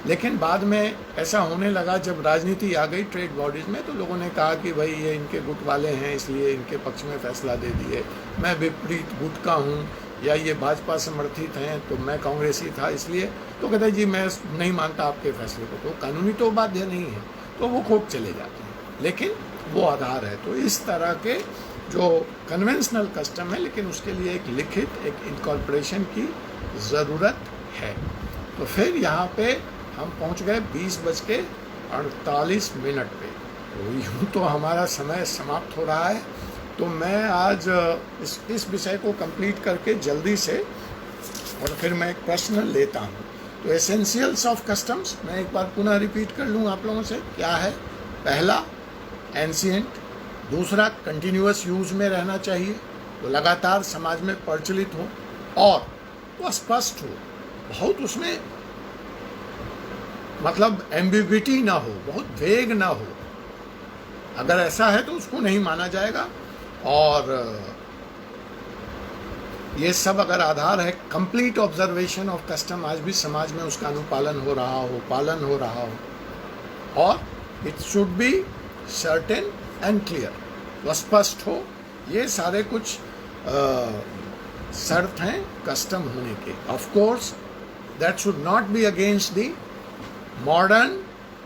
A: लेकिन बाद में ऐसा होने लगा जब राजनीति आ गई ट्रेड बॉडीज़ में, तो लोगों ने कहा कि भाई ये इनके गुट वाले हैं इसलिए इनके पक्ष में फैसला दे दिए, मैं विपरीत गुट का हूँ, या ये भाजपा समर्थित हैं तो मैं कांग्रेसी था इसलिए, तो कहते जी मैं नहीं मानता आपके फैसले को, तो कानूनी तो बाध्य नहीं है, तो वो कोर्ट चले जाते हैं, लेकिन वो आधार है। तो इस तरह के जो कन्वेंशनल कस्टम है, लेकिन उसके लिए एक लिखित, एक इनकॉर्पोरेशन की ज़रूरत है। तो फिर यहाँ पे हम पहुँच गए 20:48 पे। तो यूँ तो हमारा समय समाप्त हो रहा है, तो मैं आज इस विषय को कंप्लीट करके जल्दी से, और फिर मैं एक प्रश्न लेता हूँ। तो एसेंशियल्स ऑफ कस्टम्स मैं एक बार पुनः रिपीट कर लूँ आप लोगों से, क्या है? पहला एंशिएंट, दूसरा कंटिन्यूअस यूज में रहना चाहिए, तो लगातार समाज में प्रचलित हो, और वो स्पष्ट हो, बहुत उसमें मतलब एम्बिग्विटी ना हो, बहुत वेग ना हो। अगर ऐसा है तो उसको नहीं माना जाएगा। और ये सब अगर आधार है कंप्लीट ऑब्जर्वेशन ऑफ कस्टम, आज भी समाज में उसका अनुपालन हो रहा हो, पालन हो रहा हो, और it should be certain and clear, वो स्पष्ट हो, ये सारे कुछ शर्त हैं कस्टम होने के। Of course that should not be against the modern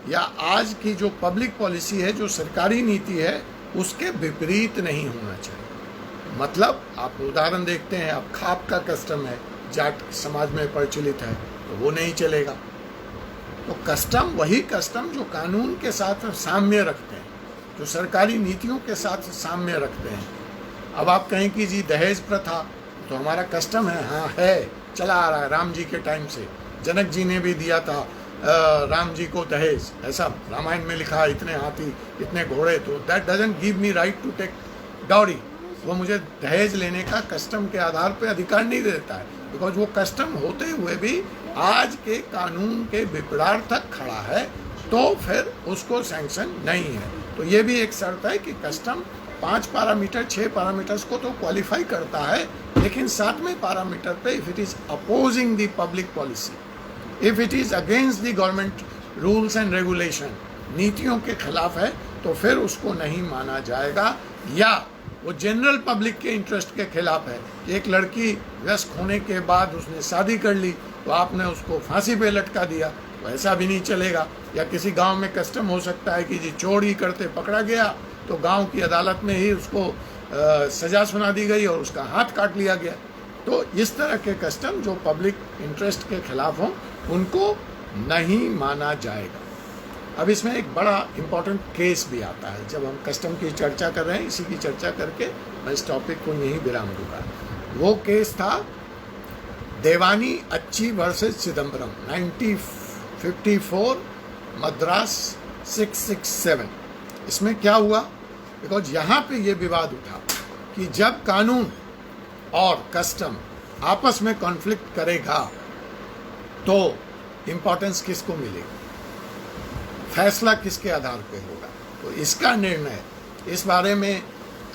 A: या आज की जो पब्लिक पॉलिसी है, जो सरकारी नीति है, उसके विपरीत नहीं होना चाहिए। मतलब आप उदाहरण देखते हैं, आप खाप का कस्टम है, जाट समाज में प्रचलित है, तो वो नहीं चलेगा। तो कस्टम वही कस्टम जो कानून के साथ साम्य रखते हैं, जो सरकारी नीतियों के साथ साम्य रखते हैं। अब आप कहें कि जी दहेज प्रथा तो हमारा कस्टम है, हाँ है, चला आ रहा है, राम जी के टाइम से जनक जी ने भी दिया था राम जी को दहेज, ऐसा रामायण में लिखा, इतने हाथी इतने घोड़े, तो that doesn't give me right to take dowry, वो मुझे दहेज लेने का कस्टम के आधार पे अधिकार नहीं देता है, बिकॉज वो कस्टम होते हुए भी आज के कानून के विपरीत खड़ा है, तो फिर उसको सैंक्शन नहीं है। तो ये भी एक शर्त है कि कस्टम 5 पैरामीटर 6 पैरामीटर्स को तो क्वालिफाई करता है, लेकिन 7वें पैरामीटर पे if it is opposing the public policy, if it is against the government rules and regulation, नीतियों के खिलाफ है, तो फिर उसको नहीं माना जाएगा। या वो जनरल पब्लिक के इंटरेस्ट के खिलाफ है कि एक लड़की वयस्क होने के बाद उसने शादी कर ली तो आपने उसको फांसी पे लटका दिया, तो ऐसा भी नहीं चलेगा। या किसी गांव में कस्टम हो सकता है कि जी चोरी करते पकड़ा गया तो गांव की अदालत में ही उसको सजा सुना दी गई और उसका हाथ काट लिया गया। तो इस तरह के कस्टम जो पब्लिक इंटरेस्ट के खिलाफ हों, उनको नहीं माना जाएगा। अब इसमें एक बड़ा इम्पोर्टेंट केस भी आता है। जब हम कस्टम की चर्चा कर रहे हैं, इसी की चर्चा करके मैं इस टॉपिक को यहीं विराम दूंगा। वो केस था देवानी अच्छी वर्सेस चिदम्बरम, 1954 मद्रास 667। इसमें क्या हुआ, बिकॉज यहाँ पे ये विवाद उठा कि जब कानून और कस्टम आपस में कॉन्फ्लिक्ट करेगा तो इम्पोर्टेंस किसको मिलेगी, फैसला किसके आधार पे होगा। तो इसका निर्णय, इस बारे में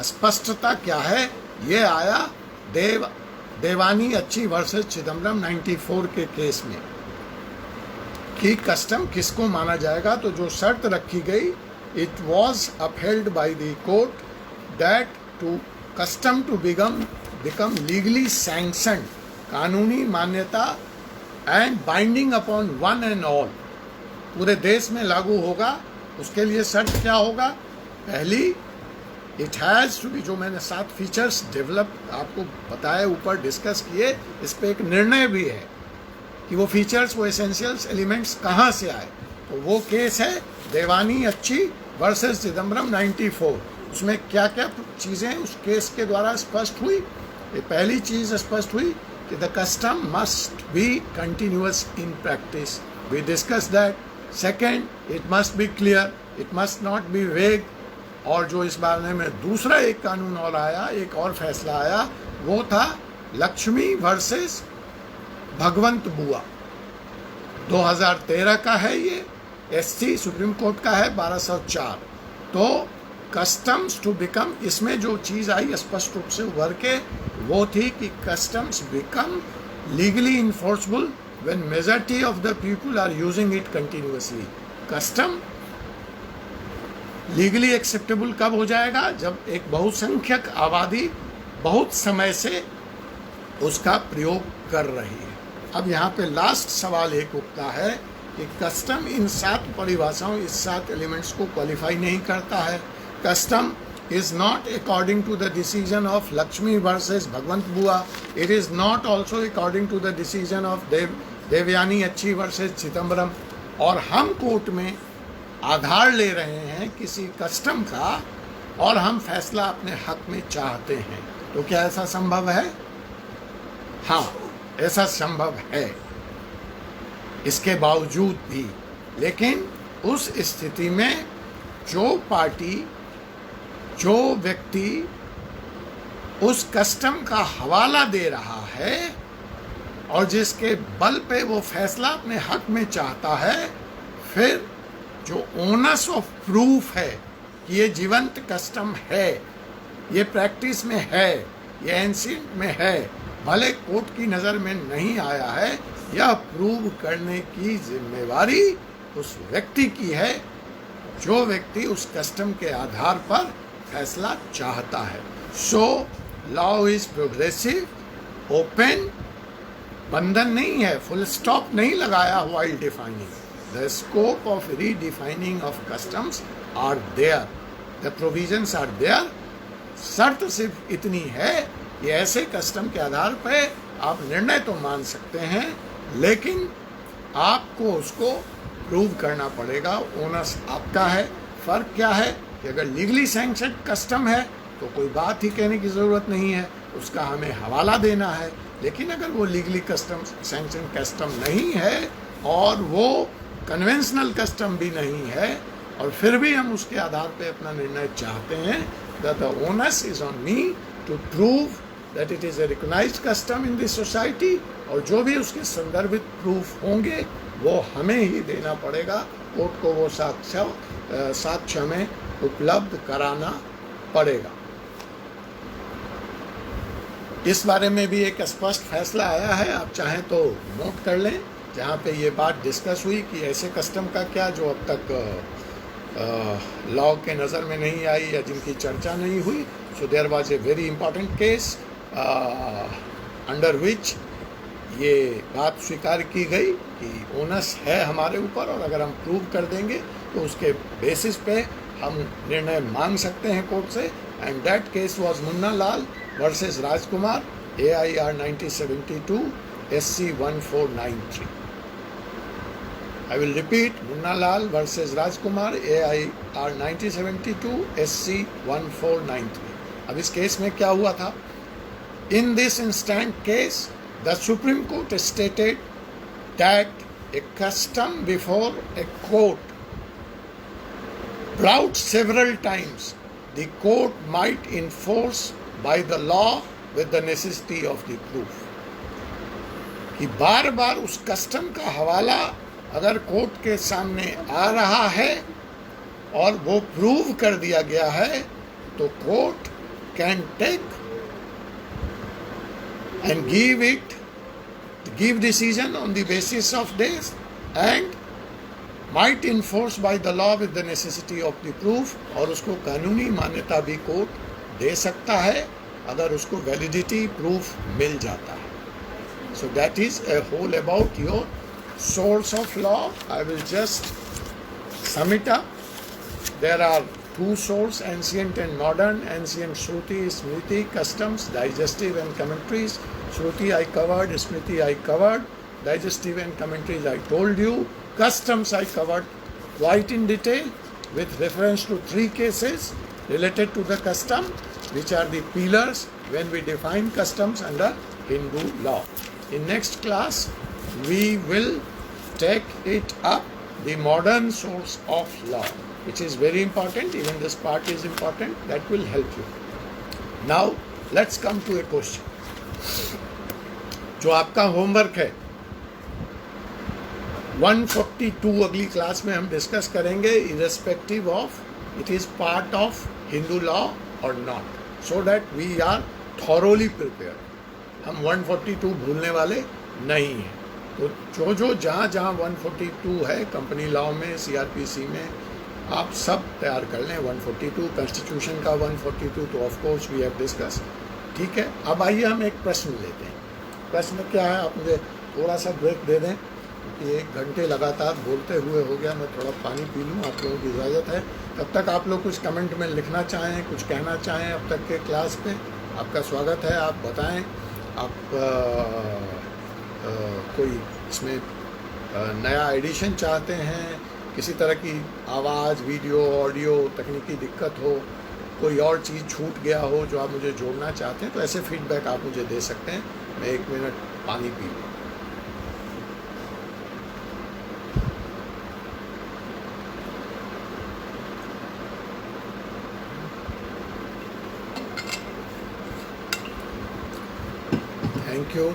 A: स्पष्टता क्या है, ये आया देवानी अच्छी वर्सेस चिदम्बरम 94 के केस में कि कस्टम किसको माना जाएगा। तो जो शर्त रखी गई, it was upheld by the court that to custom to become legally sanctioned, कानूनी मान्यता and binding upon one and all, पूरे देश में लागू होगा। उसके लिए शर्त क्या होगा, पहली इट हैज़ टू बी, जो मैंने 7 फीचर्स डेवलप आपको बताए, ऊपर डिस्कस किए, इस पे एक निर्णय भी है कि वो फीचर्स, वो एसेंशियल्स एलिमेंट्स कहाँ से आए। तो वो केस है देवानी अच्छी वर्सेस चिदम्बरम 94। उसमें क्या क्या चीज़ें उस केस के द्वारा स्पष्ट हुई। ये पहली चीज़ स्पष्ट हुई कि the custom must be continuous in practice, we discuss that. Second, it must be clear, it must not be vague. और जो इस बारे में दूसरा एक कानून और आया, एक और फैसला आया, वो था लक्ष्मी वर्सेस भगवंत बुआ, 2013 का है। ये एससी सुप्रीम कोर्ट का है, 1204। तो कस्टम्स टू बिकम, इसमें जो चीज़ आई स्पष्ट रूप से उभर के, वो थी कि customs become legally enforceable when majority of the people are using it continuously। Custom legally acceptable कब हो जाएगा, जब एक बहुसंख्यक आबादी बहुत समय से उसका प्रयोग कर रही है। अब यहाँ पे लास्ट सवाल एक उठता है कि कस्टम इन 7 परिभाषाओं, इस 7 एलिमेंट्स को क्वालिफाई नहीं करता है। Custom is not according to the decision of Lakshmi versus Bhagwant Bua. It is not also according to the decision of Devyani अच्छी वर्सेस चिदम्बरम। और हम कोर्ट में आधार ले रहे हैं किसी कस्टम का और हम फैसला अपने हक में चाहते हैं। तो क्या ऐसा संभव है? हाँ, ऐसा संभव है इसके बावजूद भी। लेकिन उस स्थिति में जो पार्टी, जो व्यक्ति उस कस्टम का हवाला दे रहा है और जिसके बल पे वो फैसला अपने हक में चाहता है, फिर जो ओनस ऑफ प्रूफ है कि ये जीवंत कस्टम है, ये प्रैक्टिस में है, ये एंशिएंट में है, भले कोर्ट की नज़र में नहीं आया है, यह प्रूव करने की जिम्मेवारी उस व्यक्ति की है जो व्यक्ति उस कस्टम के आधार पर फैसला चाहता है। So law is progressive, open, बंधन नहीं है, फुल स्टॉप नहीं लगाया while defining. The scope of redefining of customs are there, the provisions are there. शर्त सिर्फ इतनी है कि ऐसे कस्टम के आधार पर आप निर्णय तो मान सकते हैं, लेकिन आपको उसको प्रूव करना पड़ेगा, ओनर्स आपका है। फ़र्क क्या है कि अगर लीगली सैंक्शन कस्टम है तो कोई बात ही कहने की ज़रूरत नहीं है, उसका हमें हवाला देना है। लेकिन अगर वो लीगली कस्टम सैंक्शन कस्टम नहीं है और वो कन्वेंशनल कस्टम भी नहीं है और फिर भी हम उसके आधार पे अपना निर्णय चाहते हैं, the onus is on me to prove that it is a recognised custom in this society, और जो भी उसके संदर्भित प्रूफ होंगे वो हमें ही देना पड़ेगा, कोर्ट को वो साक्ष्य में उपलब्ध कराना पड़ेगा। इस बारे में भी एक स्पष्ट फैसला आया है, आप चाहें तो नोट कर लें, जहाँ पे ये बात डिस्कस हुई कि ऐसे कस्टम का क्या जो अब तक लॉ के नज़र में नहीं आई या जिनकी चर्चा नहीं हुई। So there was a very important case under which ये बात स्वीकार की गई कि ओनस है हमारे ऊपर, और अगर हम प्रूव कर देंगे तो उसके बेसिस पे हम निर्णय मांग सकते हैं कोर्ट से। And that case was Munna Lal versus Rajkumar, AIR 1972 SC 1493। I will repeat, Munna Lal versus Rajkumar, AIR 1972 SC 1493। अब इस केस में क्या हुआ था? In this instant case, the Supreme Court stated that a custom before a court brought several times, the court might enforce by the law with the necessity of the proof। कि बार बार उस custom का हवाला अगर court के सामने आ रहा है और वो प्रूव कर दिया गया है तो court can take and give decision on the basis of this and might enforce by the law with the necessity of the proof, और उसको कानूनी मान्यता भी कोर्ट दे सकता है अगर उसको वैलिडिटी प्रूफ मिल जाता है। So that is a whole about your source of law. I will just sum it up. There are two sources, ancient and modern. Ancient Shruti, Smriti, customs, digestive and commentaries. Shruti I covered, Smriti I covered, digestive and commentaries I told you. Customs I covered quite in detail with reference to 3 cases related to the custom, which are the pillars when we define customs under Hindu law. In next class, we will take it up the modern source of law, which is very important. Even this part is important. That will help you. Now, let's come to a question. जो आपका homework है 142 अगली class में हम discuss करेंगे, irrespective of it is part of Hindu law or not, so that we are thoroughly prepared. हम 142 भूलने वाले नहीं हैं। तो जो जहाँ 142 है कंपनी लॉ में, CRPC में, आप सब तैयार कर लें। 142 कॉन्स्टिट्यूशन का 142 तो of course we have discuss. ठीक है, अब आइए हम एक प्रश्न लेते हैं। प्रश्न क्या है, आप मुझे थोड़ा सा ब्रेक दे दें क्योंकि 1 घंटे लगातार बोलते हुए हो गया। मैं थोड़ा पानी पी लूँ, आप लोगों की इजाज़त है। तब तक आप लोग कुछ कमेंट में लिखना चाहें, कुछ कहना चाहें अब तक के क्लास पे, आपका स्वागत है। आप बताएं आप कोई इसमें नया एडिशन चाहते हैं, किसी तरह की आवाज़, वीडियो, ऑडियो, तकनीकी दिक्कत हो, कोई और चीज़ छूट गया हो जो आप मुझे जोड़ना चाहते हैं, तो ऐसे फीडबैक आप मुझे दे सकते हैं। मैं 1 मिनट पानी पी लूँ।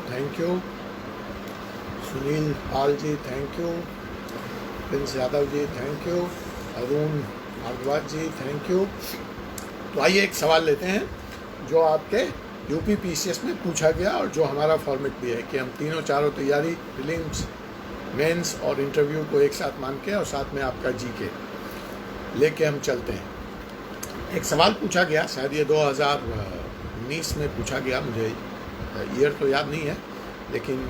A: Thank you Sunil Pal ji, thank you Prince Yadav ji, thank you Arun Bhardwaj ji, thank you. तो आइए एक सवाल लेते हैं जो आपके यूपी पीसीएस में पूछा गया, और जो हमारा फॉर्मेट भी है कि हम तीनों चारों तैयारी, प्रीलिम्स, मेंस और इंटरव्यू को एक साथ मान के और साथ में आपका जीके लेके हम चलते हैं। एक सवाल पूछा गया, शायद ये 2019 में पूछा गया, मुझे ईयर तो याद नहीं है, लेकिन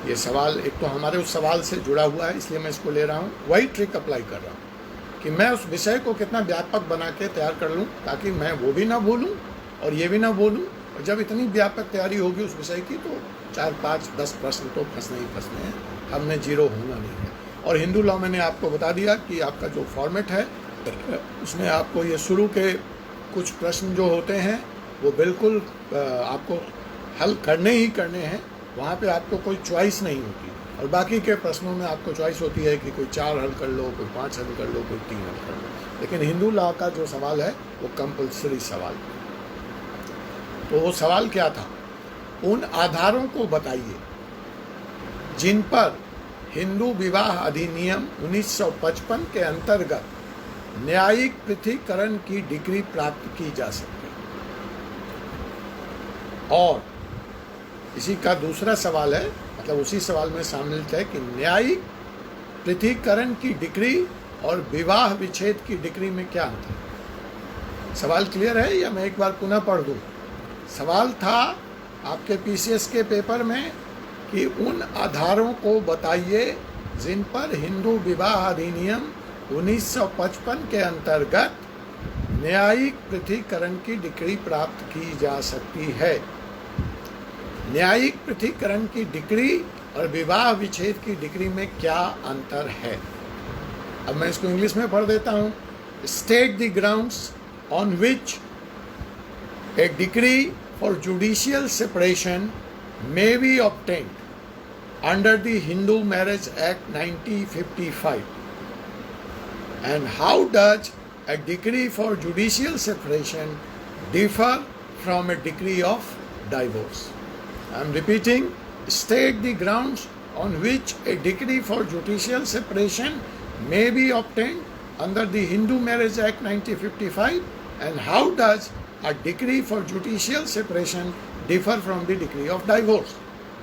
A: ये सवाल एक तो हमारे उस सवाल से जुड़ा हुआ है, इसलिए मैं इसको ले रहा हूँ। वही ट्रिक अप्लाई कर रहा हूँ कि मैं उस विषय को कितना व्यापक बना के तैयार कर लूँ, ताकि मैं वो भी ना भूलूँ और ये भी ना भूलूँ। और जब इतनी व्यापक तैयारी होगी उस विषय की, तो 4, 5, 10 प्रश्न तो फंसने ही फंसने हैं, हमने जीरो होना नहीं है। और हिंदू लॉ मैंने आपको बता दिया कि आपका जो फॉर्मेट है उसमें आपको ये शुरू के कुछ प्रश्न जो होते हैं वो बिल्कुल आपको हल करने ही करने हैं, वहाँ पे आपको कोई चॉइस नहीं होती। और बाकी के प्रश्नों में आपको चॉइस होती है कि कोई 4 हल कर लो, कोई 5 हल कर लो, कोई 3 हल कर लो। लेकिन हिंदू लॉ का जो सवाल है वो कंपल्सरी सवाल। तो वो सवाल क्या था? उन आधारों को बताइए जिन पर हिंदू विवाह अधिनियम 1955 के अंतर्गत न्यायिक पृथक्करण की डिग्री प्राप्त की जा सकती है। और इसी का दूसरा सवाल है, मतलब उसी सवाल में शामिल है कि न्यायिक पृथक्करण की डिग्री और विवाह विच्छेद की डिग्री में क्या अंतर है। सवाल क्लियर है या मैं एक बार पुनः पढ़ दूं? सवाल था आपके पीसीएस के पेपर में कि उन आधारों को बताइए जिन पर हिंदू विवाह अधिनियम 1955 के अंतर्गत न्यायिक पृथक्करण की डिग्री प्राप्त की जा सकती है। न्यायिक पृथक्करण की डिग्री और विवाह विच्छेद की डिग्री में क्या अंतर है? अब मैं इसको इंग्लिश में पढ़ देता हूँ। State the grounds on which a decree for judicial separation may be obtained under the Hindu Marriage Act 1955. And how does a decree for judicial separation differ from a decree of divorce? I am repeating, state the grounds on which a decree for judicial separation may be obtained under the Hindu Marriage Act 1955, and how does a decree for judicial separation differ from the decree of divorce?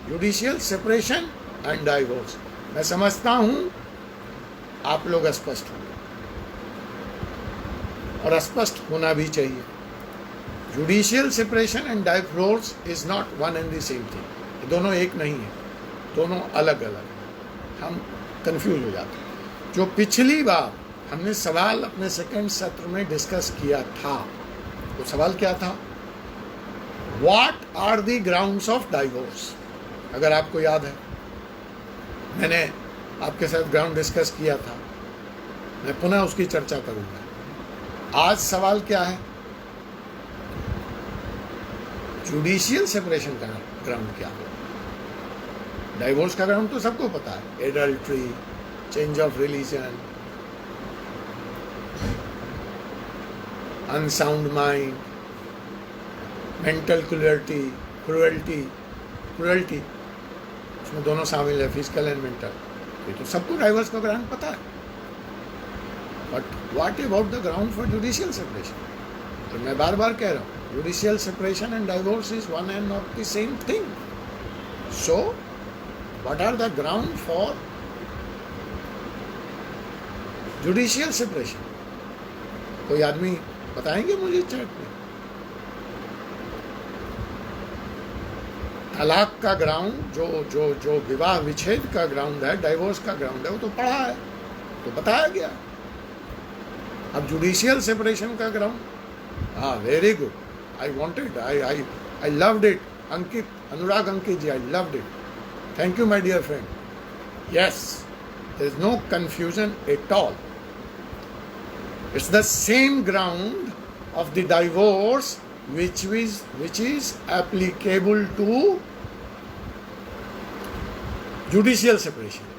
A: Judicial separation and divorce. मैं समझता हूँ आप लोग स्पष्ट होंगे, और स्पष्ट होना भी चाहिए। Judicial separation and divorce is not one and the same thing. दोनों एक नहीं है, दोनों अलग अलग। हम कंफ्यूज हो जाते हैं। जो पिछली बार हमने सवाल अपने सेकंड सत्र में डिस्कस किया था, वो सवाल क्या था? What are the grounds of divorce? अगर आपको याद है, मैंने आपके साथ ग्राउंड डिस्कस किया था, मैं पुनः उसकी चर्चा करूंगा। आज सवाल क्या है? जुडिशियल सेपरेशन का ग्राउंड क्या है? डाइवोर्स का ग्राउंड तो सबको पता है, adultery, change of religion, unsound mind, mental cruelty, उसमें दोनों शामिल है, फिजिकल एंड मेंटल। ये तो सबको डाइवोर्स का ग्राउंड पता है। But what about the ground for judicial separation? तो मैं बार बार कह रहा हूँ, judicial separation and divorce is one and not the same thing. So what are the ground for judicial separation? कोई आदमी बताएंगे मुझे चैट में? तलाक का ग्राउंड, जो विवाह विच्छेद का ग्राउंड है, डाइवोर्स का ग्राउंड है, वो तो पढ़ा है, तो बताया गया। अब जुडिशियल सेपरेशन का ग्राउंड, हाँ, very good, I wanted, I loved it. Ankit, Anurag Ankit ji, I loved it. Thank you my dear friend. Yes, there is no confusion at all. It's the same ground of the divorce which is applicable to judicial separation.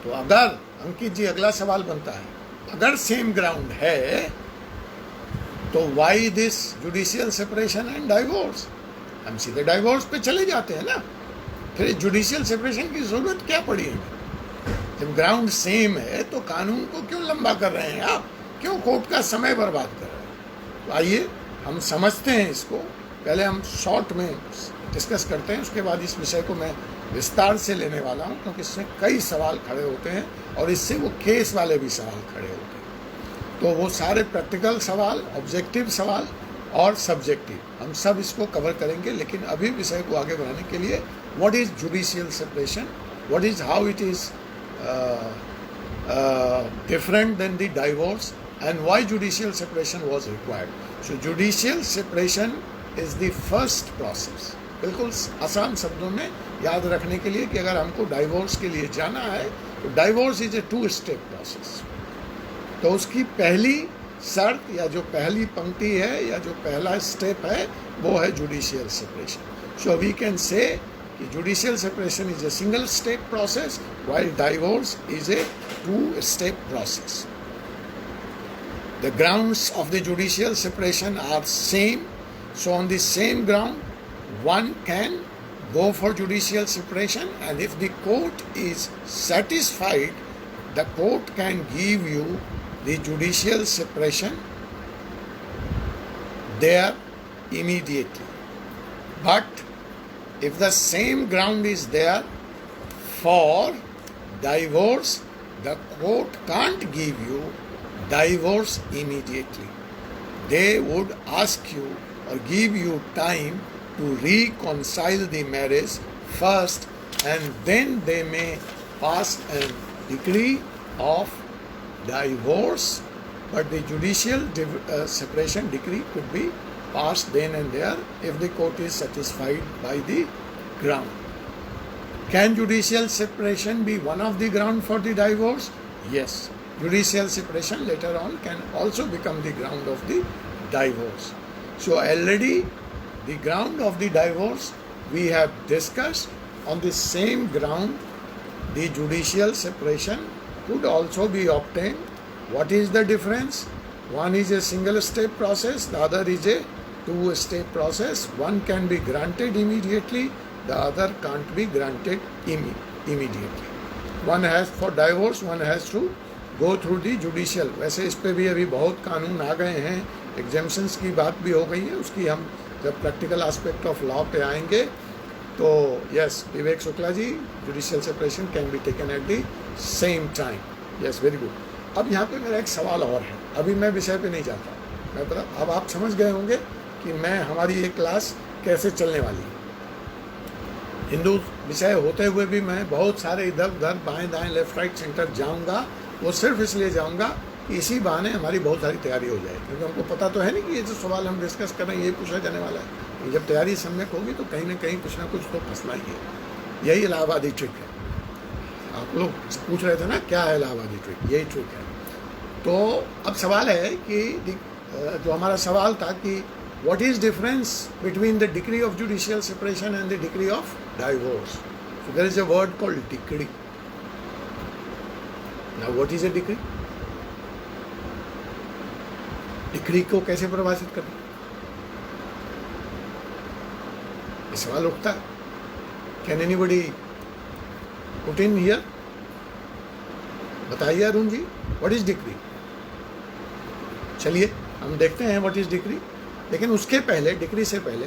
A: तो अगर अंकित जी, अगला सवाल बनता है, अगर same ground है तो why this judicial separation and divorce? हम सीधे डाइवोर्स पे चले जाते हैं ना, फिर जुडिशियल सेपरेशन की जरूरत क्या पड़ी है? जब ग्राउंड सेम है तो कानून को क्यों लंबा कर रहे हैं आप? क्यों कोर्ट का समय बर्बाद कर रहे हैं? तो आइए हम समझते हैं इसको, पहले हम शॉर्ट में डिस्कस करते हैं, उसके बाद इस विषय को मैं विस्तार से लेने वाला हूँ, क्योंकि इससे कई सवाल खड़े होते हैं और इससे वो केस वाले भी सवाल खड़े होते हैं। तो वो सारे प्रैक्टिकल सवाल, ऑब्जेक्टिव सवाल और सब्जेक्टिव, हम सब इसको कवर करेंगे। लेकिन अभी विषय को आगे बढ़ाने के लिए, what is judicial separation, what is, how it is different than the divorce, and why judicial separation was required. So judicial separation is the first process. बिल्कुल आसान शब्दों में याद रखने के लिए कि अगर हमको डाइवोर्स के लिए जाना है तो divorce is a 2 step process. तो उसकी पहली शर्त या जो पहली पंक्ति है या जो पहला स्टेप है वो है judicial separation. So we can say judicial separation is a single step process while divorce is a 2-step process. The grounds of the judicial separation are same, so on the same ground one can go for judicial separation, and if the court is satisfied, the court can give you the judicial separation there immediately. But if the same ground is there for divorce, the court can't give you divorce immediately. They would ask you or give you time to reconcile the marriage first, and then they may pass a decree of divorce. But the judicial separation decree could be passed then and there if the court is satisfied by the ground. Can judicial separation be one of the ground for the divorce? Yes. Judicial separation later on can also become the ground of the divorce. So already the ground of the divorce we have discussed. On the same ground the judicial separation could also be obtained. What is the difference? One is a single step process, the other is a 2-step process. One can be granted immediately, the other can't be granted immediately. One has, for divorce one has to go through the judicial. वैसे इस पे भी अभी बहुत कानून आ गए हैं, exemptions की बात भी हो गई है, उसकी हम जब प्रैक्टिकल एस्पेक्ट ऑफ लॉ पे आएंगे तो yes, Vivek Shukla ji, judicial separation can be taken at the same time. Yes, very good. अब यहाँ पे मेरा एक सवाल और है, अभी मैं विषय पे नहीं जाता, मैं बता, अब आप समझ गए होंगे कि मैं, हमारी ये क्लास कैसे चलने वाली है। हिंदू विषय होते हुए भी मैं बहुत सारे इधर उधर बाएं दाएं लेफ्ट राइट सेंटर जाऊंगा, वो सिर्फ इसलिए जाऊंगा कि इसी बहाने हमारी बहुत सारी तैयारी हो जाए, क्योंकि हमको पता तो है नहीं कि ये जो सवाल हम डिस्कस कर रहे हैं ये पूछा जाने वाला है। जब तैयारी सम्यक होगी तो कहीं ना कहीं कुछ ना कुछ तो फंसना ही है। यही इलाहाबादी ट्रिक है। आप लोग पूछ रहे थे ना क्या है इलाहाबादी ट्रिक, यही ट्रिक है। तो अब सवाल है कि जो हमारा सवाल था कि what is difference between the decree of judicial separation and the decree of divorce? So there is a word called decree. Now what is a decree? Decree को कैसे परिभाषित करें, ये सवाल उठता है। Can anybody put in here? बताइए Arun ji, what is decree? चलिए हम देखते हैं what is decree। लेकिन उसके पहले, डिक्री से पहले,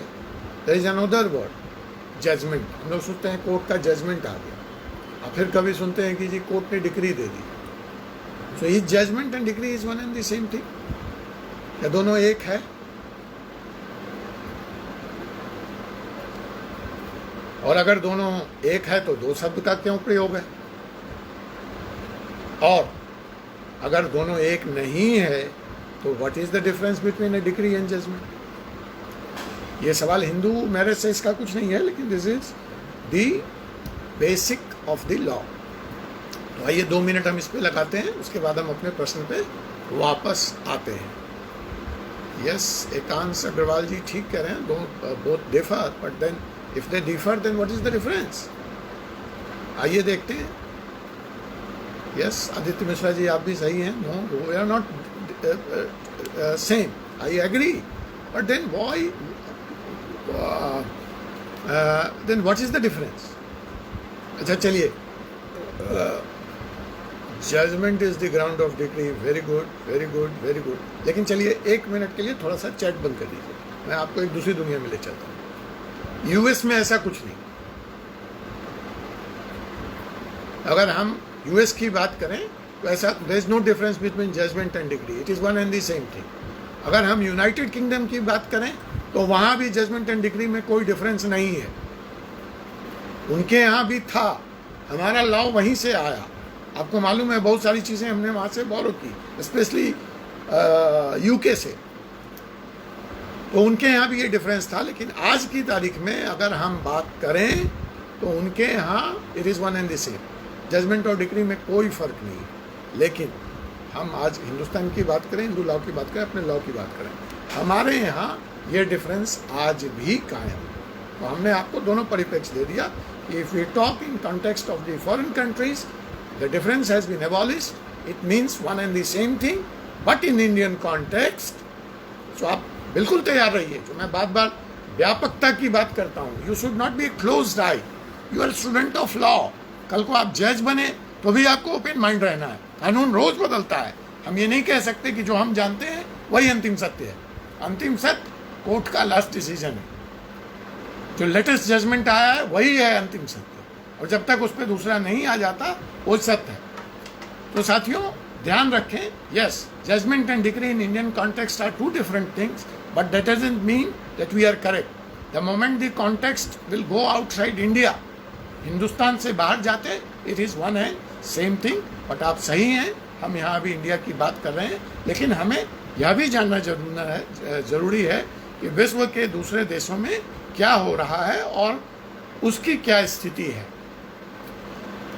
A: there is another word, judgement. हम लोग सुनते हैं कोर्ट का जजमेंट आ गया, और फिर कभी सुनते हैं कि जी कोर्ट ने डिक्री दे दी। So is judgement and decree is one and the same thing, क्या दोनों एक है? और अगर दोनों एक है तो 2 शब्द का क्यों प्रयोग है? और अगर दोनों एक नहीं है तो what is the difference between a decree and judgement? ये सवाल हिंदू मैरिज से इसका कुछ नहीं है, लेकिन this is the basic of the law. तो आइए 2 मिनट हम इस पे लगाते हैं, उसके बाद हम अपने प्रश्न पे वापस आते हैं। यस, एकांश अग्रवाल जी ठीक कह रहे हैं, both differ, but then if they differ then what is the difference? आइए देखते हैं। यस, आदित्य मिश्रा जी आप भी सही हैं। No, we are not same, I agree, but then why, then what is the difference? अच्छा चलिए, judgment is the ground of decree, very good, very good, very good। लेकिन चलिए 1 मिनट के लिए थोड़ा सा चैट बंद कर दीजिए। मैं आपको एक दूसरी दुनिया में ले चलता हूँ। यूएस में ऐसा कुछ नहीं। अगर हम यूएस की बात करें तो ऐसा there is no difference between judgement and decree, it is one and the same thing. अगर हम यूनाइटेड किंगडम की बात करें तो वहाँ भी जजमेंट एंड डिक्री में कोई डिफरेंस नहीं है। उनके यहाँ भी था, हमारा लॉ वहीं से आया। आपको मालूम है बहुत सारी चीज़ें हमने वहाँ से बोरो की, स्पेशली यूके से, तो उनके यहाँ भी ये डिफरेंस था। लेकिन आज की तारीख में अगर हम बात करें तो उनके यहाँ it is one and the same, judgement और डिक्री में कोई फ़र्क नहीं है। लेकिन हम आज हिंदुस्तान की बात करें, हिंदू लॉ की बात करें, अपने लॉ की बात करें, हमारे यहाँ ये डिफरेंस आज भी कायम है। तो हमने आपको दोनों परिप्रेक्ष्य दे दिया कि if we talk in context of the foreign countries the difference has been abolished, it means one and the same thing, but in Indian context so आप बिल्कुल तैयार रहिए। जो मैं बार बार व्यापकता की बात करता हूँ, you should not be closed eye, you are student of law. कल को आप जज बने तो भी आपको ओपन माइंड रहना है। कानून रोज बदलता है, हम ये नहीं कह सकते कि जो हम जानते हैं वही अंतिम सत्य है। अंतिम सत्य कोर्ट का लास्ट डिसीजन है, जो लेटेस्ट जजमेंट आया है वही है अंतिम सत्य, और जब तक उस पर दूसरा नहीं आ जाता वो सत्य है। तो साथियों ध्यान रखें, yes judgement and decree in Indian context are two different things, but that doesn't mean that we are correct. The moment the context will go outside India, Hindustan से बाहर जाते it is one and same thing. But आप सही हैं, हम यहाँ अभी India की बात कर रहे हैं, लेकिन हमें यह भी जानना जरूरी है कि विश्व के दूसरे देशों में क्या हो रहा है और उसकी क्या स्थिति है।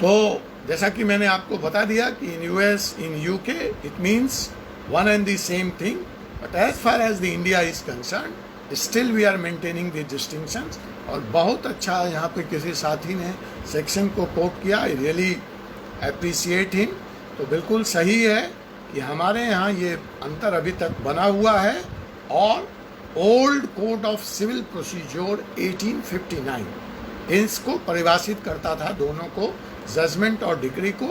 A: तो जैसा कि मैंने आपको बता दिया कि in US, in UK it means one and the same thing, but as far as the India is concern still we are maintaining the distinctions. और बहुत अच्छा यहाँ पे किसी साथी ने सेक्शन को कोट किया, आई रियली अप्रिसिएट हिम। तो बिल्कुल सही है कि हमारे यहाँ ये अंतर अभी तक बना हुआ है, और old code of civil procedure 1859 इसको परिभाषित करता था, दोनों को, जजमेंट और डिक्री को,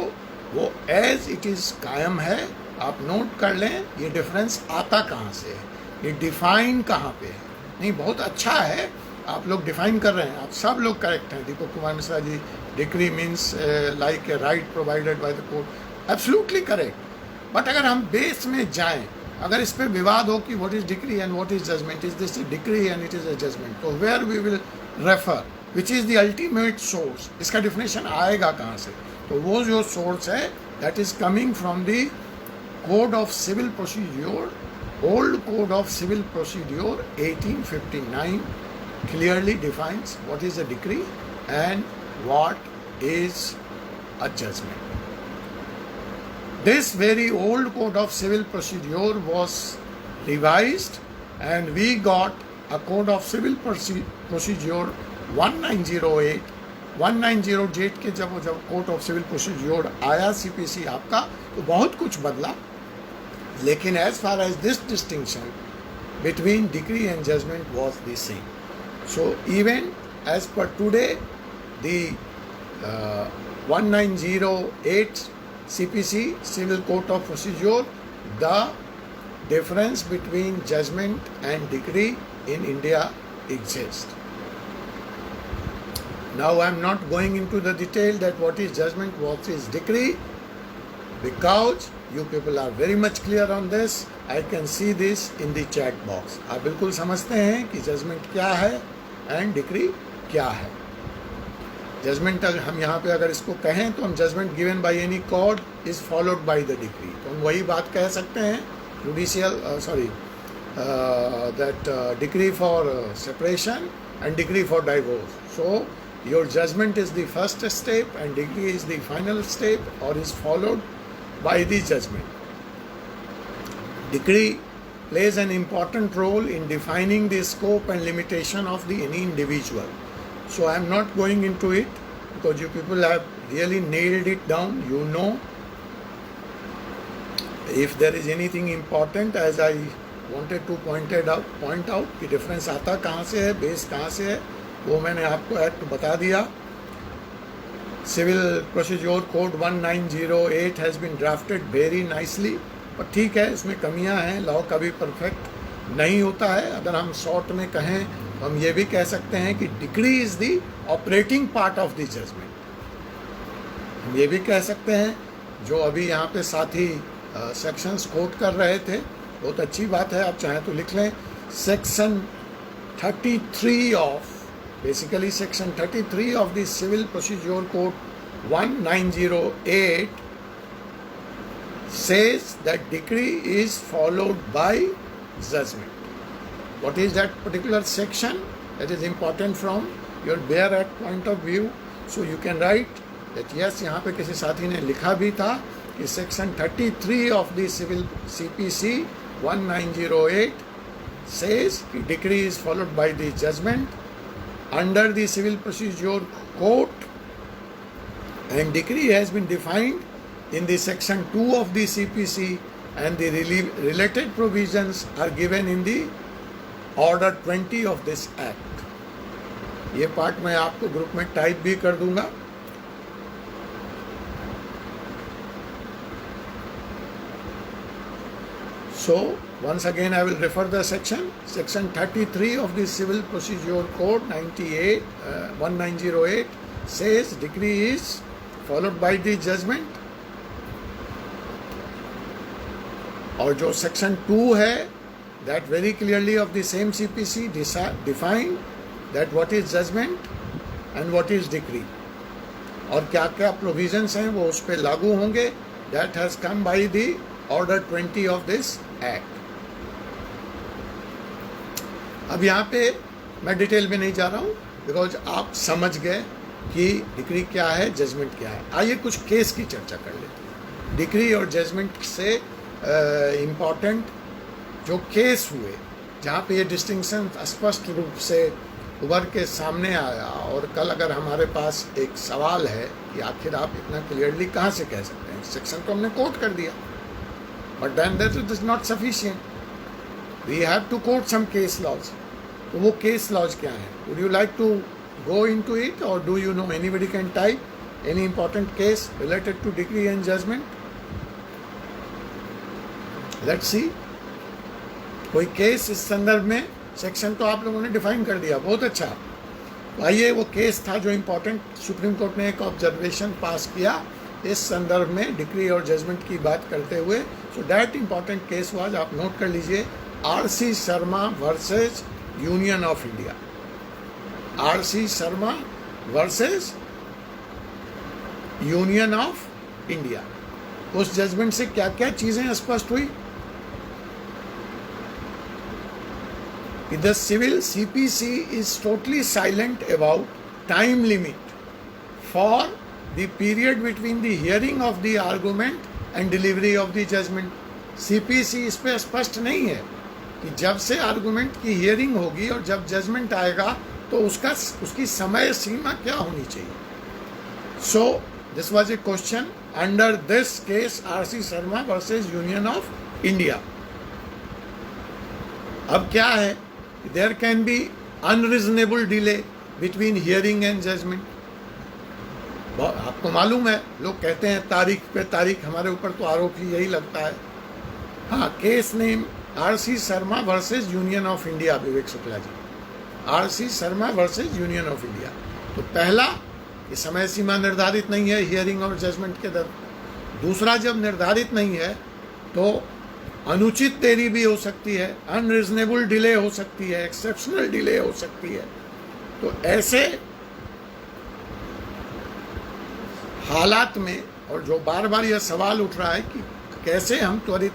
A: वो एज इट इज़ कायम है। आप नोट कर लें ये डिफरेंस आता कहाँ से है, ये डिफाइन कहाँ पे है। नहीं, बहुत अच्छा है आप लोग डिफाइन कर रहे हैं, आप सब लोग करेक्ट हैं। Deepak Kumar Mishra ji, decree means like a right provided by the court, absolutely correct. But अगर हम बेस में जाएं, अगर इस पर विवाद हो कि what is decree and what is judgment, is this decree and it is a judgment, तो where we will refer, which is the ultimate source, इसका डिफिनेशन आएगा कहाँ से? तो वो जो सोर्स है that is coming from the code of civil procedure, old code of civil procedure 1859 clearly defines what is a decree and what is a judgment. This very old code of civil procedure was revised and we got a code of civil procedure 1908. 1908 के जब code of civil procedure आया CPC आपका, तो बहुत कुछ बदला। लेकिन as far as this distinction between decree and judgment was the same. So even as per today, the 1908 CPC, Civil Code of Procedure, the difference between judgment and decree in India exists. Now I am not going into the detail that what is judgment, what is decree, because you people are very much clear on this. I can see this in the chat box. आप बिल्कुल समझते हैं कि judgement क्या है and decree क्या है। Judgement अगर हम यहाँ पे अगर इसको कहें तो हम judgment given by any court is followed by the decree, तो हम वही बात कह सकते हैं judicial that decree for separation and decree for divorce. So your judgment is the first step and decree is the final step और is followed by the judgment. Decree plays an important role in defining the scope and limitation of any individual. So I am not going into it because you people have really nailed it down. You know, if there is anything important, as I wanted to point out कि difference आता कहाँ से है, base कहाँ से है, वो मैंने आपको एक्ट बता दिया। Civil Procedure Code 1908 has been drafted very nicely, पर ठीक है इसमें कमियां हैं, लॉ कभी परफेक्ट नहीं होता है। अगर हम शॉर्ट में कहें तो हम ये भी कह सकते हैं कि decree is the operating part of the judgement. हम ये भी कह सकते हैं, जो अभी यहाँ पे साथी सेक्शंस कोट कर रहे थे, बहुत अच्छी बात है, आप चाहें तो लिख लें। Section 33 of, basically section 33 of the civil procedure code 1908 says that decree is followed by judgment. What is that particular section? That is important from your bare act point of view. So you can write that yes, यहाँ पे किसी साथी ने लिखा भी था कि section 33 of the civil CPC 1908 says कि decree is followed by the judgment under the civil procedure code, and decree has been defined in the section 2 of the CPC, and the related provisions are given in the order 20 of this act. ये part मैं आपको group में type भी कर दूंगा। So once again I will refer the section 33 of the Civil Procedure Code 1908 says decree is followed by the judgment, और जो section 2 है, that very clearly of the same CPC define that what is judgment and what is decree, और क्या क्या provisions हैं वो उस पर लागू होंगे। that has come by the order 20 of this act। अब यहाँ पे मैं डिटेल में नहीं जा रहा हूँ, बिकॉज आप समझ गए कि डिक्री क्या है, जजमेंट क्या है। आइए कुछ केस की चर्चा कर लेते हैं। डिक्री और जजमेंट से इम्पॉर्टेंट जो केस हुए, जहाँ पे ये डिस्टिंक्शन स्पष्ट रूप से उभर के सामने आया, और कल अगर हमारे पास एक सवाल है कि आखिर आप इतना क्लियरली कहाँ से कह सकते हैं, सेक्शन तो हमने कोट कर दिया, but then that is not sufficient, we have to quote some case laws. तो वो केस लॉज क्या है? Would you like to go into it, or do you know anybody can type any important case related to decree and judgment? Let's see। कोई case इस संदर्भ में, section तो आप लोगों ने डिफाइन कर दिया, बहुत अच्छा। तो आइए वो केस था जो इम्पोर्टेंट, सुप्रीम कोर्ट ने एक ऑब्जर्वेशन पास किया इस संदर्भ में डिक्री और जजमेंट की बात करते हुए। So that important case was, आप नोट कर लीजिए, RC Sharma versus union of India. RC Sharma versus Union of India. उस जजमेंट से क्या क्या चीजें स्पष्ट हुई कि the civil CPC is totally silent about time limit for the period between the hearing of the argument and delivery of the judgement. CPC इस पे स्पष्ट नहीं है कि जब से आर्गूमेंट की हियरिंग होगी और जब जजमेंट आएगा तो उसकी समय सीमा क्या होनी चाहिए। So this was a question under this case RC Sharma versus Union of India. अब क्या है, there can be unreasonable delay between hearing and judgement. आपको मालूम है, लोग कहते हैं तारीख पे तारीख, हमारे ऊपर तो आरोप ही यही लगता है। हाँ, case name RC Sharma versus Union of India, Vivek Shukla ji, RC Sharma versus union of India. तो पहला, कि समय सीमा निर्धारित नहीं है हियरिंग और जजमेंट के दर। दूसरा, जब निर्धारित नहीं है तो अनुचित देरी भी हो सकती है, अनरीजनेबल डिले हो सकती है, एक्सेप्शनल डिले हो सकती है। तो ऐसे हालात में, और जो बार बार यह सवाल उठ रहा है कि कैसे हम त्वरित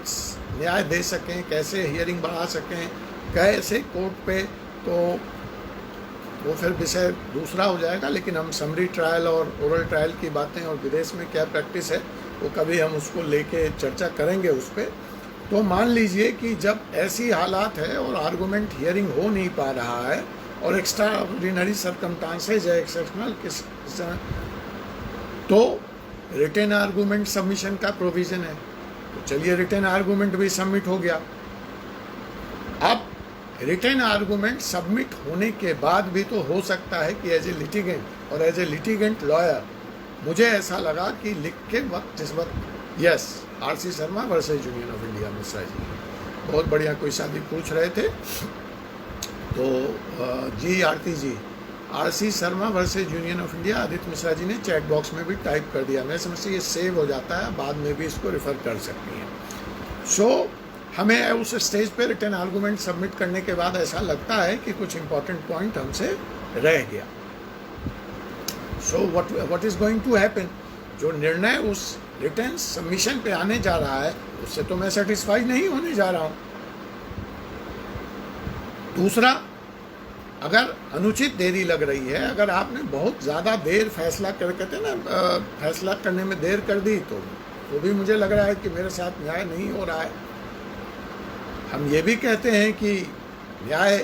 A: न्याय दे सकें, कैसे हियरिंग बढ़ा सकें, कैसे कोर्ट पे, तो वो फिर विषय दूसरा हो जाएगा। लेकिन हम समरी ट्रायल और ओरल ट्रायल की बातें और विदेश में क्या प्रैक्टिस है वो कभी हम उसको लेके चर्चा करेंगे उस पर। तो मान लीजिए कि जब ऐसी हालात है और आर्गूमेंट हियरिंग हो नहीं पा रहा है और एक्स्ट्रा ऑर्डिनरी सर्कमस्टांसेज है, एक्सेप्शनल किस, तो रिटन आर्गूमेंट सबमिशन का प्रोविज़न है। तो चलिए रिटन आर्गूमेंट भी सबमिट हो गया। अब रिटन आर्गूमेंट सबमिट होने के बाद भी तो हो सकता है कि एज ए लिटिगेंट और एज ए लिटिगेंट लॉयर मुझे ऐसा लगा कि लिख के वक्त, जिस वक्त, yes, RC Sharma versus union of India, Mishra ji, बहुत बढ़िया कोई शादी पूछ रहे थे। तो जी Aarti ji, RC Sharma versus union of India, Aditya Mishra ji ने चैट बॉक्स में भी टाइप कर दिया। मैं समझती ये सेव हो जाता है, बाद में भी इसको रेफर कर सकती हैं। सो हमें उस स्टेज पे रिटर्न आर्गूमेंट सबमिट करने के बाद ऐसा लगता है कि कुछ इंपॉर्टेंट पॉइंट हमसे रह गया। So what is going to happen, जो निर्णय उस रिटर्न सबमिशन पे आने जा रहा है उससे तो मैं सेटिस्फाई नहीं होने जा रहा हूँ। दूसरा, अगर अनुचित देरी लग रही है, अगर आपने बहुत ज़्यादा देर फैसला कर कहते हैं ना फैसला करने में देर कर दी, तो वो भी मुझे लग रहा है कि मेरे साथ न्याय नहीं हो रहा है। हम ये भी कहते हैं कि न्याय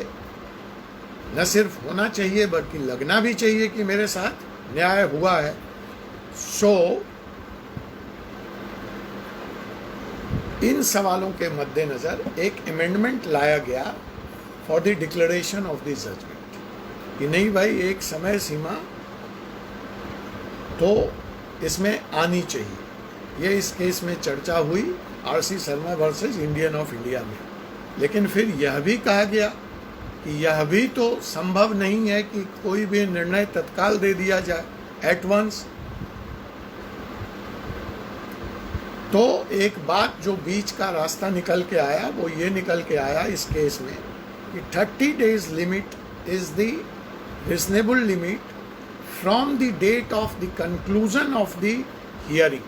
A: न सिर्फ होना चाहिए बल्कि लगना भी चाहिए कि मेरे साथ न्याय हुआ है। सो इन सवालों के मद्देनज़र एक अमेंडमेंट लाया गया for the declaration of the judgement कि नहीं भाई, एक समय सीमा तो इसमें आनी चाहिए। ये इस केस में चर्चा हुई RC Sharma versus Indian of India में। लेकिन फिर यह भी कहा गया कि यह भी तो संभव नहीं है कि कोई भी निर्णय तत्काल दे दिया जाए, एट वंस। तो एक बात जो बीच का रास्ता निकल के आया वो ये निकल के आया इस केस में कि 30 days limit is the reasonable limit from the date of the conclusion of the hearing.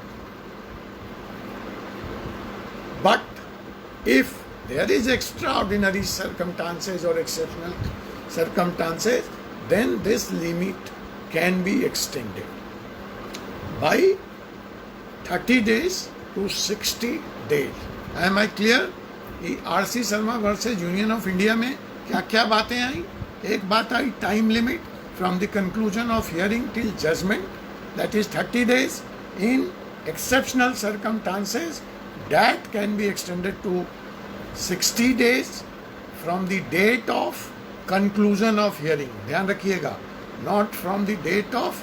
A: But if there is extraordinary circumstances or exceptional circumstances, then this limit can be extended by 30 days to 60 days. Am I clear? कि RC Sharma versus union of India में क्या क्या बातें आई। एक बात आई time limit from the conclusion of hearing till judgment, that is 30 days. In exceptional circumstances that can be extended to 60 days from the date of conclusion of hearing. ध्यान रखिएगा, not from the date of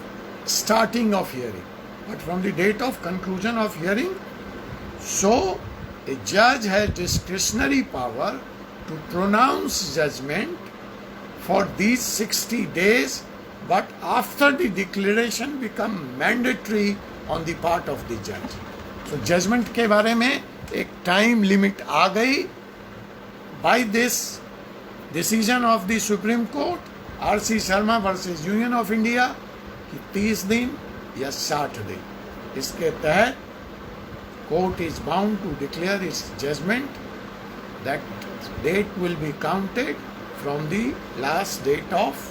A: starting of hearing, but from the date of conclusion of hearing. So a judge has discretionary power to pronounce judgment for these 60 days, but after the declaration become mandatory on the part of the judge. So judgment के बारे में एक time limit आ गई by this decision of the Supreme Court, RC Sharma versus union of India, कि 30 दिन या 60 दिन, इसके तहत court is bound to declare its judgement. That date will be counted from the last date of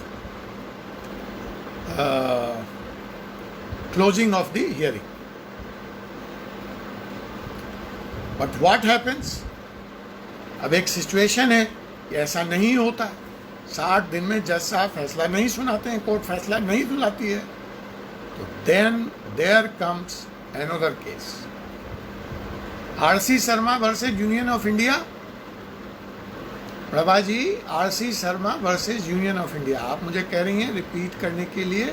A: closing of the hearing. But what happens, अब एक situation है कि ऐसा नहीं होता है, 60 दिन में जज साहब फैसला नहीं सुनाते हैं, कोर्ट फैसला नहीं सुनाती है, तो then there comes another case, RC Sharma versus union of India. Prabha ji, RC Sharma versus union of India, आप मुझे कह रही हैं रिपीट करने के लिए,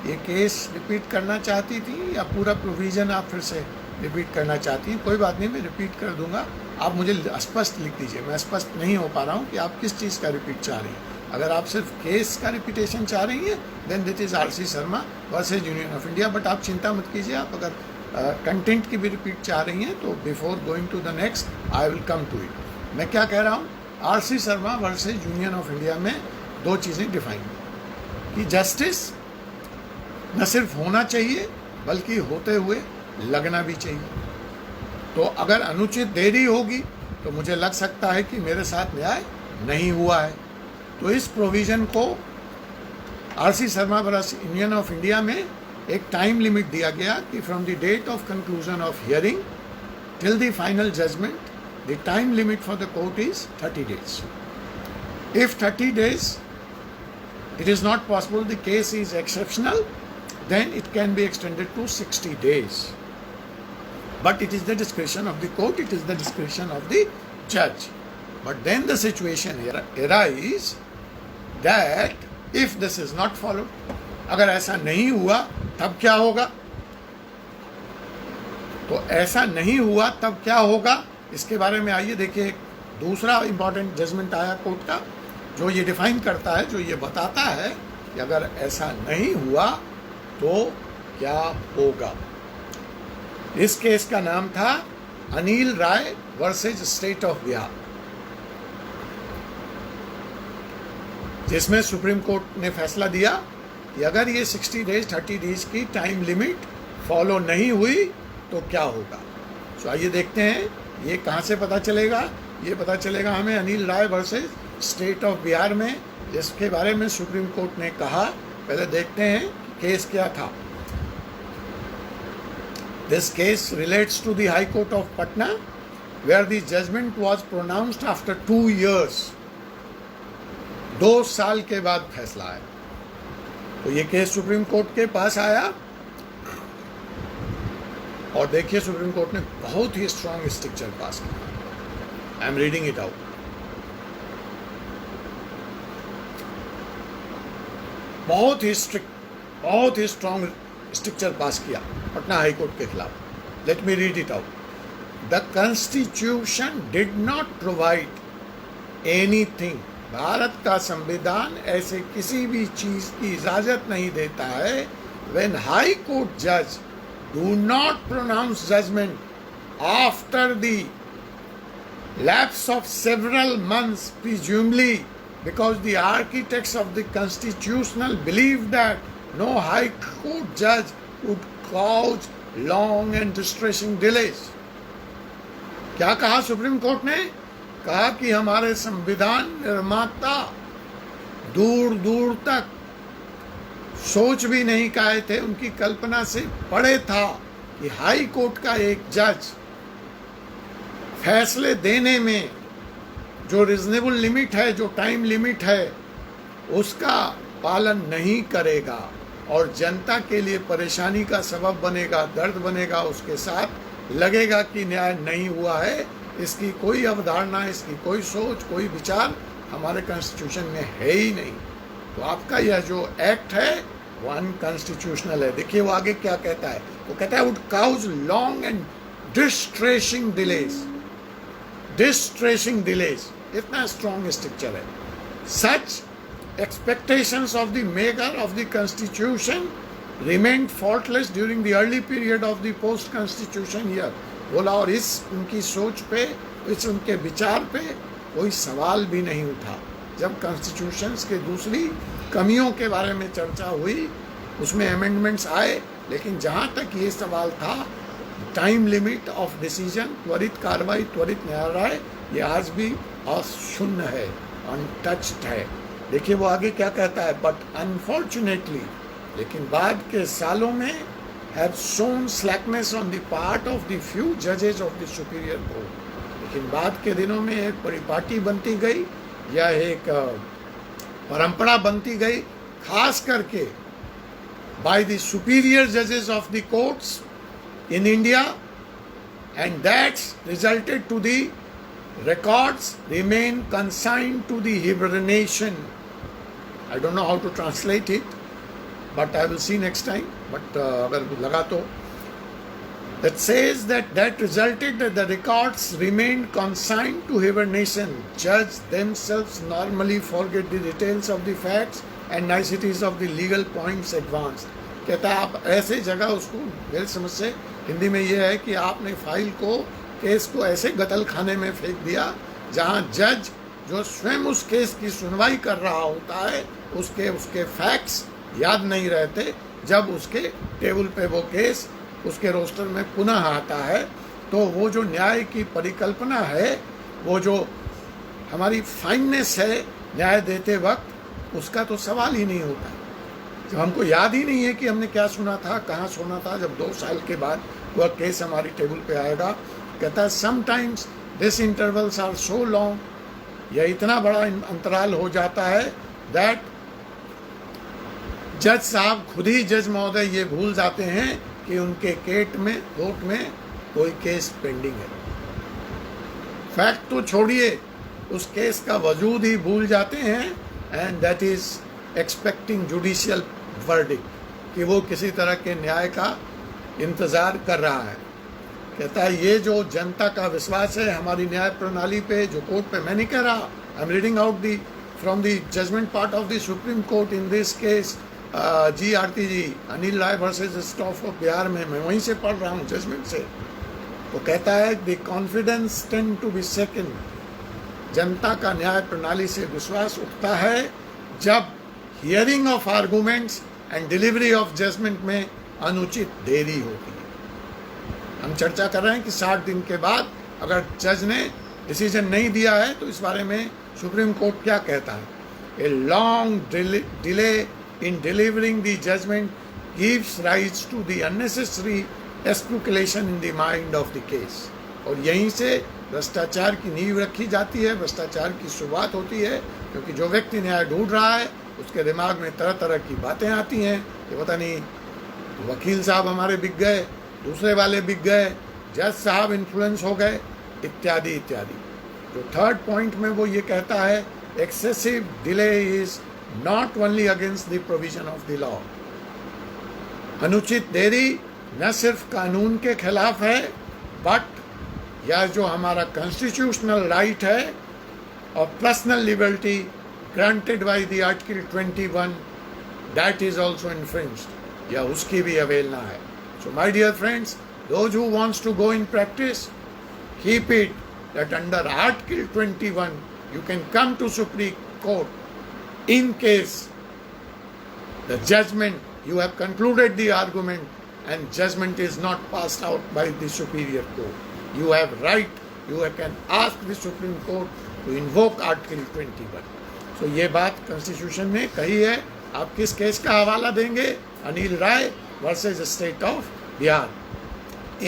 A: ये केस रिपीट करना चाहती थी या पूरा प्रोविजन आप फिर से रिपीट करना चाहती हैं? कोई बात नहीं, मैं रिपीट कर दूंगा, आप मुझे स्पष्ट लिख दीजिए। मैं स्पष्ट नहीं हो पा रहा हूँ कि आप किस चीज़ का रिपीट चाह रही हैं। अगर आप सिर्फ केस का रिपीटेशन चाह रही हैं then that is RC Sharma versus union of India. But आप चिंता मत कीजिए, आप अगर कंटेंट की भी रिपीट चाह रही हैं तो before going to the next I will come to it. मैं क्या कह रहा हूँ, RC Sharma versus union of India में दो चीज़ें डिफाइन कि जस्टिस न सिर्फ होना चाहिए बल्कि होते हुए लगना भी चाहिए। तो अगर अनुचित देरी होगी तो मुझे लग सकता है कि मेरे साथ न्याय नहीं हुआ है। तो इस प्रोविज़न को RC Sharma versus union of India में एक टाइम लिमिट दिया गया कि from the date of conclusion of hearing till the final judgement the time limit for the court is 30 days. If 30 days it is not possible, the case is exceptional, then it can be extended to 60 days. But it is the discretion of the court, it is the discretion of the judge. But then the situation arises that if this is not followed, अगर ऐसा नहीं हुआ तब क्या होगा? तो ऐसा नहीं हुआ तब क्या होगा, इसके बारे में आइए देखिए दूसरा इम्पॉर्टेंट जजमेंट आया कोर्ट का, जो ये डिफाइन करता है, जो ये बताता है कि अगर ऐसा नहीं हुआ तो क्या होगा। इस केस का नाम था अनिल राय वर्सेज स्टेट ऑफ बिहार, जिसमें सुप्रीम कोर्ट ने फैसला दिया कि अगर ये 60 डेज 30 डेज की टाइम लिमिट फॉलो नहीं हुई तो क्या होगा। तो आइए देखते हैं ये कहाँ से पता चलेगा। ये पता चलेगा हमें अनिल राय वर्सेज स्टेट ऑफ बिहार में, जिसके बारे में सुप्रीम कोर्ट ने कहा। पहले देखते हैं केस क्या था। This case relates to the high court of Patna where the judgement was pronounced after 2 years। 2 साल के बाद फैसला आया। तो ये केस सुप्रीम कोर्ट के पास आया और देखिए सुप्रीम कोर्ट ने बहुत ही स्ट्रॉन्ग स्ट्रक्चर पास किया। आई एम रीडिंग इट आउट। बहुत ही स्ट्रिक्ट, बहुत ही स्ट्रॉन्ग स्ट्रक्चर पास किया पटना हाई कोर्ट के खिलाफ। Let me read it out. The constitution did not provide anything. Bharat का संविधान ऐसे किसी भी चीज की इजाजत नहीं देता है व्हेन हाई कोर्ट जज do not pronounce judgement after the lapse of several months, presumably because the architects of the constitutional believed that no high court judge would cause long and distressing delays। क्या कहा supreme court ने? कहा कि हमारे संविधान निर्माता दूर दूर तक सोच भी नहीं पाए थे, उनकी कल्पना से परे था कि हाई कोर्ट का एक जज फैसले देने में जो रिजनेबल लिमिट है, जो टाइम लिमिट है, उसका पालन नहीं करेगा और जनता के लिए परेशानी का सबब बनेगा, दर्द बनेगा, उसके साथ लगेगा कि न्याय नहीं हुआ है। इसकी कोई अवधारणा, इसकी कोई सोच, कोई विचार हमारे कॉन्स्टिट्यूशन में है ही नहीं। तो आपका यह जो एक्ट है वो अनकॉन्स्टिट्यूशनल है। देखिए वो आगे क्या कहता है। वो कहता है would cause long and distressing delays. Distressing delays, इतना स्ट्रॉन्ग स्ट्रक्चर है। Such expectations of the maker of the constitution remained faultless during the early period of the post constitution year। बोला और इस उनकी सोच पे, इस उनके विचार पे कोई सवाल भी नहीं उठा। जब कॉन्स्टिट्यूशंस के दूसरी कमियों के बारे में चर्चा हुई, उसमें अमेंडमेंट्स आए, लेकिन जहाँ तक ये सवाल था टाइम लिमिट ऑफ डिसीजन, त्वरित कार्रवाई, त्वरित न्याय, ये आज भी अशून्य है, अनटच्ड है। देखिए वो आगे क्या कहता है। बट अनफॉर्चुनेटली, लेकिन बाद के सालों में have shown slackness on the part of the few जजेस ऑफ द सुपीरियर कोर्ट। लेकिन बाद के दिनों में एक परिपाटी बनती गई या एक परंपरा बनती गई, खास करके बाय द सुपीरियर जजेस of the courts in India, and that's resulted to the records remain consigned to the hibernation। I don't know how to translate it, but I will see next time। But अगर लगा तो that says that resulted that the records remained consigned to hibernation। Judges themselves normally forget the details of the facts and niceties of the legal points advanced। कहता है आप ऐसे जगह उसको, मेरी समझ से हिंदी में ये है कि आपने फाइल को, केस को ऐसे गतल खाने में फेंक दिया जहाँ जज जो स्वयं उस केस की सुनवाई कर रहा होता है उसके फैक्ट्स याद नहीं रहते। जब उसके टेबल पे वो केस उसके रोस्टर में पुनः आता है तो वो जो न्याय की परिकल्पना है, वो जो हमारी फाइननेस है न्याय देते वक्त, उसका तो सवाल ही नहीं होता। जब हमको याद ही नहीं है कि हमने क्या सुना था, कहाँ सुना था, जब 2 साल के बाद वह केस हमारी टेबल पे आएगा। कहता है sometimes this intervals are so long, यह इतना बड़ा अंतराल हो जाता है दैट जज साहब खुद ही, जज महोदय ये भूल जाते हैं कि उनके कोर्ट में कोई केस पेंडिंग है। फैक्ट तो छोड़िए, उस केस का वजूद ही भूल जाते हैं। And that is expecting judicial verdict, कि वो किसी तरह के न्याय का इंतज़ार कर रहा है। कहता है ये जो जनता का विश्वास है हमारी न्याय प्रणाली पे, जो कोर्ट पे, मैं नहीं कह रहा, I am reading out the from the judgement part of the supreme court in this case GRT ji, Anil Rai versus state of Bihar में, मैं वहीं से पढ़ रहा हूँ जजमेंट से। तो कहता है the confidence tend to be second, जनता का न्याय प्रणाली से विश्वास उठता है जब hearing of arguments and delivery of judgement में अनुचित देरी होती है। हम चर्चा कर रहे हैं कि 60 दिन के बाद अगर जज ने डिसीजन नहीं दिया है तो इस बारे में सुप्रीम कोर्ट क्या कहता है। A long delay in delivering the judgement gives rise to the unnecessary speculation in the mind of the case, और यहीं से भ्रष्टाचार की नींव रखी जाती है, भ्रष्टाचार की शुरुआत होती है, क्योंकि जो व्यक्ति न्याय ढूंढ रहा है उसके दिमाग में तरह तरह की बातें आती हैं कि पता नहीं वकील साहब हमारे बिक गए, दूसरे वाले बिक गए, जज साहब इन्फ्लुएंस हो गए, इत्यादि इत्यादि। जो थर्ड पॉइंट में वो ये कहता है excessive delay is not only against the provision of the law, अनुचित देरी न सिर्फ कानून के खिलाफ है बट या जो हमारा कॉन्स्टिट्यूशनल राइट है और personal liberty granted by the article 21 that is also infringed, या उसकी भी अवहेलना है। So my dear friends, those who wants to go in practice, keep it that under Article 21 you can come to Supreme Court in case the judgment you have concluded the argument and judgment is not passed out by the superior court. You have right, you can ask the Supreme Court to invoke Article 21. So ये बात Constitution ने कही है। आप किस case का हवाला देंगे? अनिल राय versus the state of Bihar.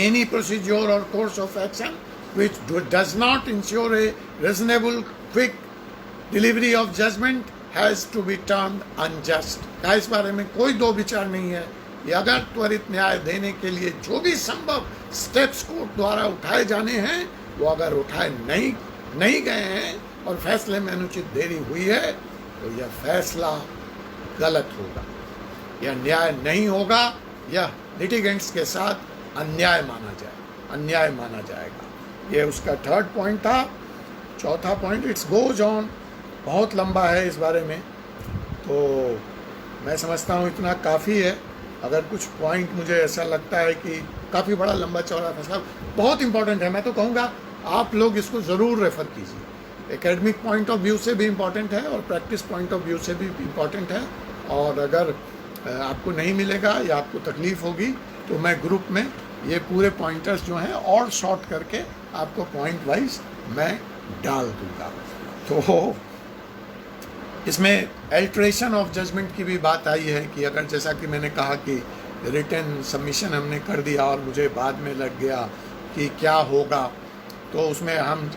A: Any procedure or course of action which does not ensure a reasonable, quick delivery of judgment has to be termed unjust. क्या इस बारे में कोई दो विचार नहीं है। ये अगर त्वरित न्याय देने के लिए जो भी संभव स्टेप्स कोर्ट द्वारा उठाए जाने हैं वो अगर उठाए नहीं गए हैं और फैसले में अनुचित देरी हुई है तो यह फैसला गलत होगा, यह न्याय नहीं होगा, यह लिटिगेंट्स के साथ अन्याय माना जाएगा। ये उसका थर्ड पॉइंट था। चौथा पॉइंट, इट्स गोज ऑन, बहुत लंबा है इस बारे में, तो मैं समझता हूँ इतना काफ़ी है। अगर कुछ पॉइंट मुझे ऐसा लगता है कि काफ़ी बड़ा लंबा चौड़ा फैसला बहुत इंपॉर्टेंट है, मैं तो कहूँगा आप लोग इसको ज़रूर रेफ़र कीजिए। एकेडमिक पॉइंट ऑफ व्यू से भी इम्पॉर्टेंट है और प्रैक्टिस पॉइंट ऑफ व्यू से भी इम्पॉर्टेंट है। और अगर आपको नहीं मिलेगा या आपको तकलीफ़ होगी तो मैं ग्रुप में ये पूरे पॉइंटर्स जो हैं और शॉर्ट करके आपको पॉइंट वाइज मैं डाल दूँगा। तो इसमें अल्ट्रेशन ऑफ जजमेंट की भी बात आई है कि अगर जैसा कि मैंने कहा कि रिटन सबमिशन हमने कर दिया और मुझे बाद में लग गया कि क्या होगा, तो उसमें हम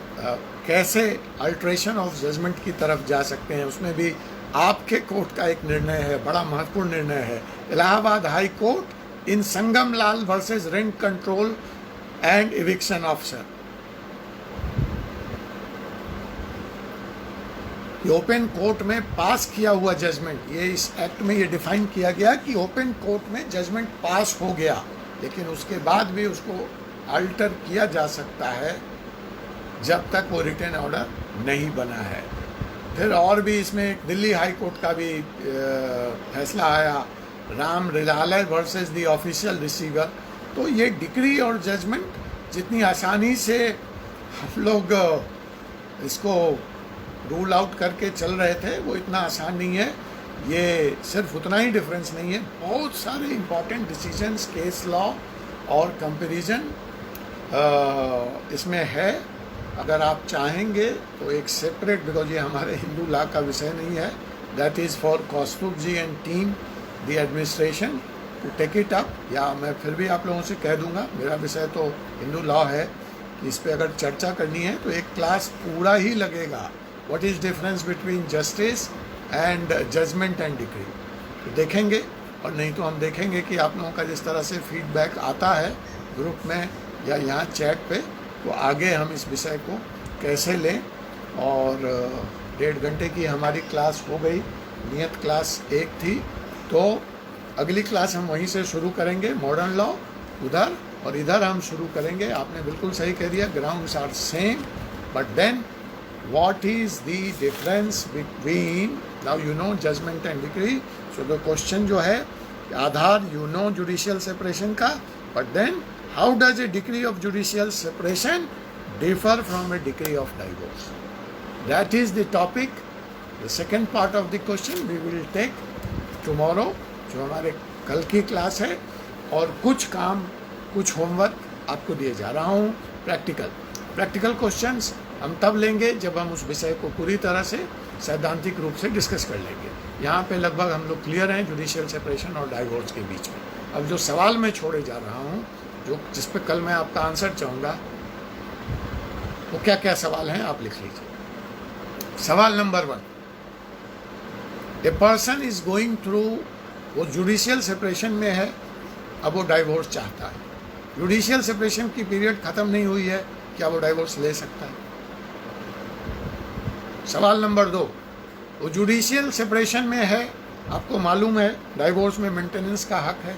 A: कैसे अल्ट्रेशन ऑफ जजमेंट की तरफ जा सकते हैं, उसमें भी आपके कोर्ट का एक निर्णय है, बड़ा महत्वपूर्ण निर्णय है। Allahabad high court in Sangam Lal versus rent control and eviction officer. Open court में पास किया हुआ जजमेंट, ये इस एक्ट में ये डिफाइन किया गया कि ओपन कोर्ट में जजमेंट पास हो गया लेकिन उसके बाद भी उसको अल्टर किया जा सकता है जब तक वो रिटन ऑर्डर नहीं बना है। फिर और भी इसमें एक दिल्ली हाई कोर्ट का भी फैसला आया, राम रिलालय वर्सेस द ऑफिशियल रिसीवर। तो ये डिक्री और जजमेंट जितनी आसानी से हम लोग इसको रूल आउट करके चल रहे थे वो इतना आसान नहीं है। ये सिर्फ उतना ही डिफरेंस नहीं है, बहुत सारे इम्पॉर्टेंट डिसीजंस, केस लॉ और कंपैरिजन इसमें है। अगर आप चाहेंगे तो एक सेपरेट, बिकॉज ये हमारे हिंदू लॉ का विषय नहीं है, that is for Kaustubh ji and team the administration to take it up, या मैं फिर भी आप लोगों से कह दूंगा मेरा विषय तो हिंदू लॉ है कि इस पर अगर चर्चा करनी है तो एक क्लास पूरा ही लगेगा। What is difference between justice and judgement and decree, तो देखेंगे। और नहीं तो हम देखेंगे कि आप लोगों का जिस तरह से फीडबैक आता है ग्रुप में या यहाँ चैट पे, तो आगे हम इस विषय को कैसे लें। और 1.5 घंटे की हमारी क्लास हो गई, नियत क्लास 1 थी, तो अगली क्लास हम वहीं से शुरू करेंगे, मॉडर्न लॉ, उधर और इधर हम शुरू करेंगे। आपने बिल्कुल सही कह दिया, grounds are same, but then what is the difference between, now you know judgment and decree, so the question जो है आधार you know judicial separation का, but then how does a decree of judicial separation differ from a decree of divorce? That is the topic, the second part of the question we will take tomorrow, जो हमारे कल की class है। और कुछ काम, कुछ होमवर्क आपको दिए जा रहा हूँ, प्रैक्टिकल क्वेश्चंस हम तब लेंगे जब हम उस विषय को पूरी तरह से सैद्धांतिक रूप से डिस्कस कर लेंगे। यहाँ पे लगभग हम लोग क्लियर हैं जुडिशियल सेपरेशन और डाइवोर्स के बीच में। अब जो सवाल मैं छोड़े जा रहा हूँ, जो जिस पे कल मैं आपका आंसर चाहूँगा, वो क्या क्या सवाल हैं आप लिख लीजिए। सवाल number 1, a person is going through, वो जुडिशियल सेपरेशन में है, अब वो डाइवोर्स चाहता है। जुडिशियल सेपरेशन की पीरियड खत्म नहीं हुई है, क्या वो डाइवोर्स ले सकता है? सवाल नंबर 2, वो जुडिशियल सेपरेशन में है, आपको मालूम है डाइवोर्स में मेंटेनेंस का हक है,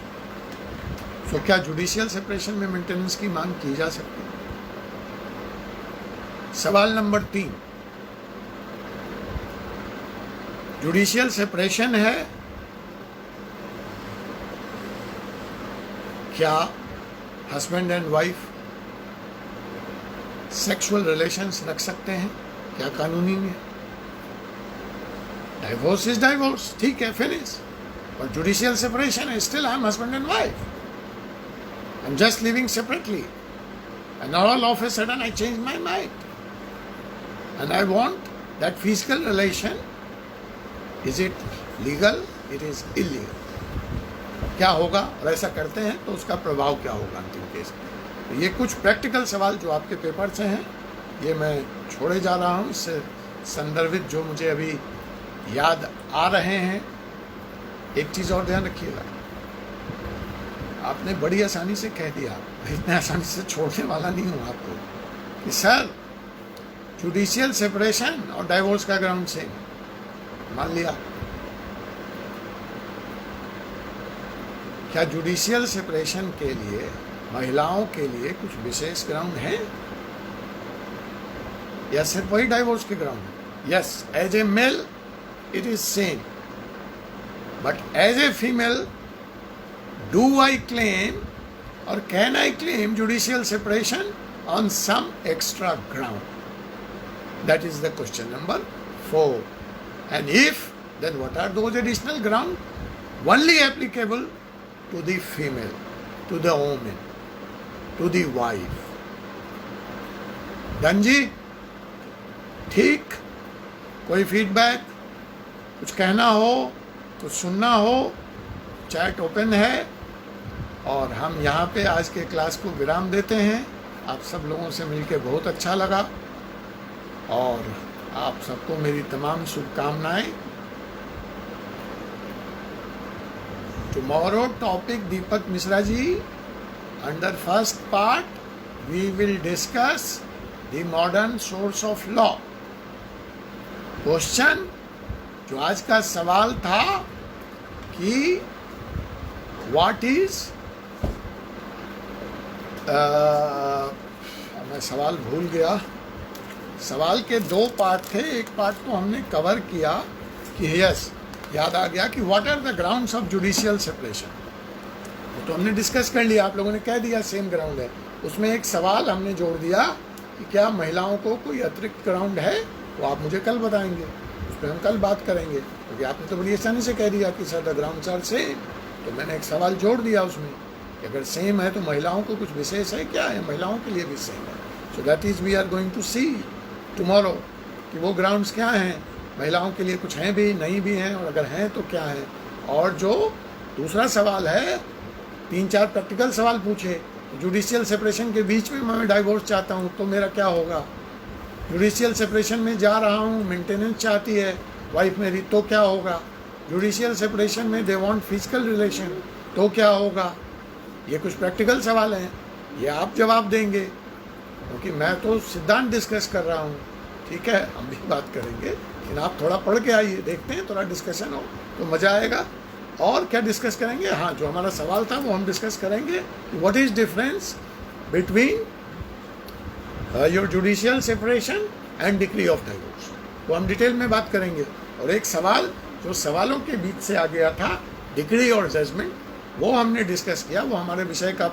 A: तो क्या जुडिशियल सेपरेशन में मेंटेनेंस की मांग की जा सकती है? सवाल नंबर 3, जुडिशियल सेपरेशन है, क्या husband and wife sexual relations रख सकते हैं? क्या कानूनी है? डाइवोर्स इज डाइवोर्स, ठीक है, फिनिश। और जुडिशियल सेपरेशन है, still I am husband and wife, I am just living separately, and all of a sudden I change my mind and I want that physical relation, is it legal? It is illegal. क्या होगा और ऐसा करते हैं तो उसका प्रभाव क्या होगा अंतिम केस में? तो ये कुछ प्रैक्टिकल सवाल जो आपके पेपर से हैं, ये मैं छोड़े जा रहा हूँ, इससे संदर्भित जो मुझे अभी याद आ रहे हैं। एक चीज़ और ध्यान रखिएगा, आपने बड़ी आसानी से कह दिया, इतने आसानी से छोड़ने वाला नहीं हूँ आपको, कि सर जुडिशियल सेपरेशन और डाइवोर्स का ग्राउंड सेम, मान लिया। क्या जुडिशियल सेपरेशन के लिए महिलाओं के लिए कुछ विशेष ग्राउंड है, या सिर्फ वही डाइवोर्स के ग्राउंड है? Yes, as a male it is same, but as a female do I claim और can I claim judicial separation on some extra ground? That is the question number 4. And if, then what are those additional ground? Only applicable to the female, to the woman, to the wife. Done जी? ठीक? कोई feedback, कुछ कहना हो, कुछ सुनना हो, chat open है। और हम यहाँ पे आज के क्लास को विराम देते हैं। आप सब लोगों से मिलके बहुत अच्छा लगा, और आप सबको मेरी तमाम शुभकामनाएं। Tomorrow topic, Deepak Misra ji, under first part we will discuss the modern source of law. Question जो आज का सवाल था कि what is मैं सवाल भूल गया। सवाल के 2 पार्ट थे, एक पार्ट तो हमने कवर किया कि यस, याद आ गया कि what are the grounds of judicial separation, वो तो हमने डिस्कस कर लिया, आप लोगों ने कह दिया सेम ग्राउंड है। उसमें एक सवाल हमने जोड़ दिया कि क्या महिलाओं को कोई अतिरिक्त ग्राउंड है, वो आप मुझे कल बताएंगे, उस पर हम कल बात करेंगे, क्योंकि आपने तो बड़ी आसानी से कह दिया कि sir the grounds are same. तो मैंने एक सवाल जोड़ दिया उसमें कि अगर सेम है तो महिलाओं को कुछ विशेष है क्या है, महिलाओं के लिए भी सेम है। So that is we are going to see tomorrow कि वो ग्राउंड्स क्या हैं, महिलाओं के लिए कुछ हैं भी, नहीं भी हैं, और अगर हैं तो क्या है। और जो दूसरा सवाल है, 3-4 प्रैक्टिकल सवाल पूछे, जुडिशियल सेपरेशन के बीच में मैं डाइवोर्स चाहता हूँ तो मेरा क्या होगा, जुडिशियल सेपरेशन में जा रहा हूँ, मेंटेनेंस चाहती है वाइफ मेरी तो क्या होगा, जुडिशियल सेपरेशन में दे वांट फिजिकल रिलेशन तो क्या होगा। ये कुछ प्रैक्टिकल सवाल हैं, ये आप जवाब देंगे, क्योंकि मैं तो सिद्धांत डिस्कस कर रहा हूँ। ठीक है, हम भी बात करेंगे, लेकिन आप थोड़ा पढ़ के आइए, देखते हैं, थोड़ा डिस्कशन हो तो मज़ा आएगा। और क्या डिस्कस करेंगे, हाँ जो हमारा सवाल था वो हम डिस्कस करेंगे, what is difference between your judicial separation and decree of divorce, वो हम डिटेल में बात करेंगे। और एक सवाल जो सवालों के बीच से आ गया था, डिक्री और जजमेंट, वो हमने डिस्कस किया, वो हमारे विषय का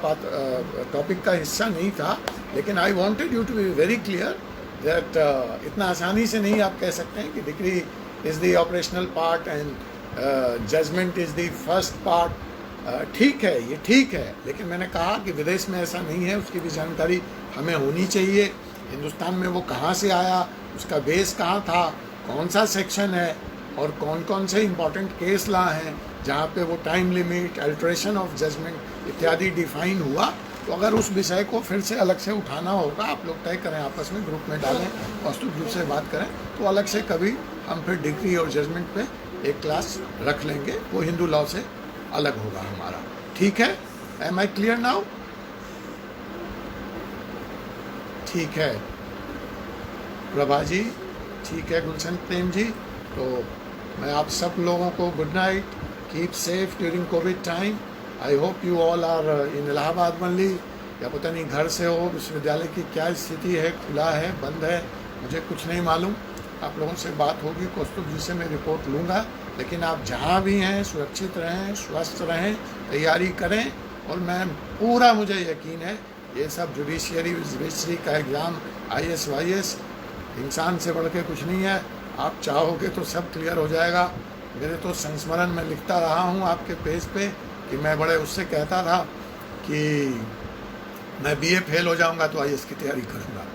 A: टॉपिक का हिस्सा नहीं था, लेकिन I wanted you to be very clear that इतना आसानी से नहीं आप कह सकते हैं कि decree is the operational part and judgement is the first part. ठीक है, ये ठीक है, लेकिन मैंने कहा कि विदेश में ऐसा नहीं है, उसकी भी जानकारी हमें होनी चाहिए। हिंदुस्तान में वो कहाँ से आया, उसका बेस कहाँ था, कौन सा सेक्शन है और कौन कौन से इम्पॉर्टेंट केस ला हैं जहाँ पे वो time limit, alteration of judgement इत्यादि डिफाइन हुआ। तो अगर उस विषय को फिर से अलग से उठाना होगा, आप लोग तय करें, आपस में ग्रुप में डालें, वस्तु ग्रुप से बात करें, तो अलग से कभी हम फिर डिग्री और जजमेंट पे एक क्लास रख लेंगे, वो हिंदू लॉ से अलग होगा हमारा। ठीक है, एम आई क्लियर नाउ? ठीक है प्रभा जी, ठीक है गुलशन प्रेम जी। तो मैं आप सब लोगों को good night, keep safe during covid time. I hope you all are in Allahabad only, या पता नहीं घर से हो। विश्वविद्यालय की क्या स्थिति है, खुला है, बंद है, मुझे कुछ नहीं मालूम। आप लोगों से बात होगी, कौस्तुभ जी से मैं रिपोर्ट लूँगा। लेकिन आप जहाँ भी हैं सुरक्षित रहें, स्वस्थ रहें, तैयारी करें। और मैं पूरा, मुझे यकीन है ये सब जुडिशियरी रजिस्ट्री का एग्ज़ाम, IAS YAS, इंसान से बढ़ के कुछ नहीं है। आप चाहोगे तो सब क्लियर हो जाएगा। मेरे तो संस्मरण में लिखता रहा हूँ आपके पेज पे कि मैं बड़े उससे कहता था कि मैं BA फेल हो जाऊँगा तो IAS की तैयारी करूँगा।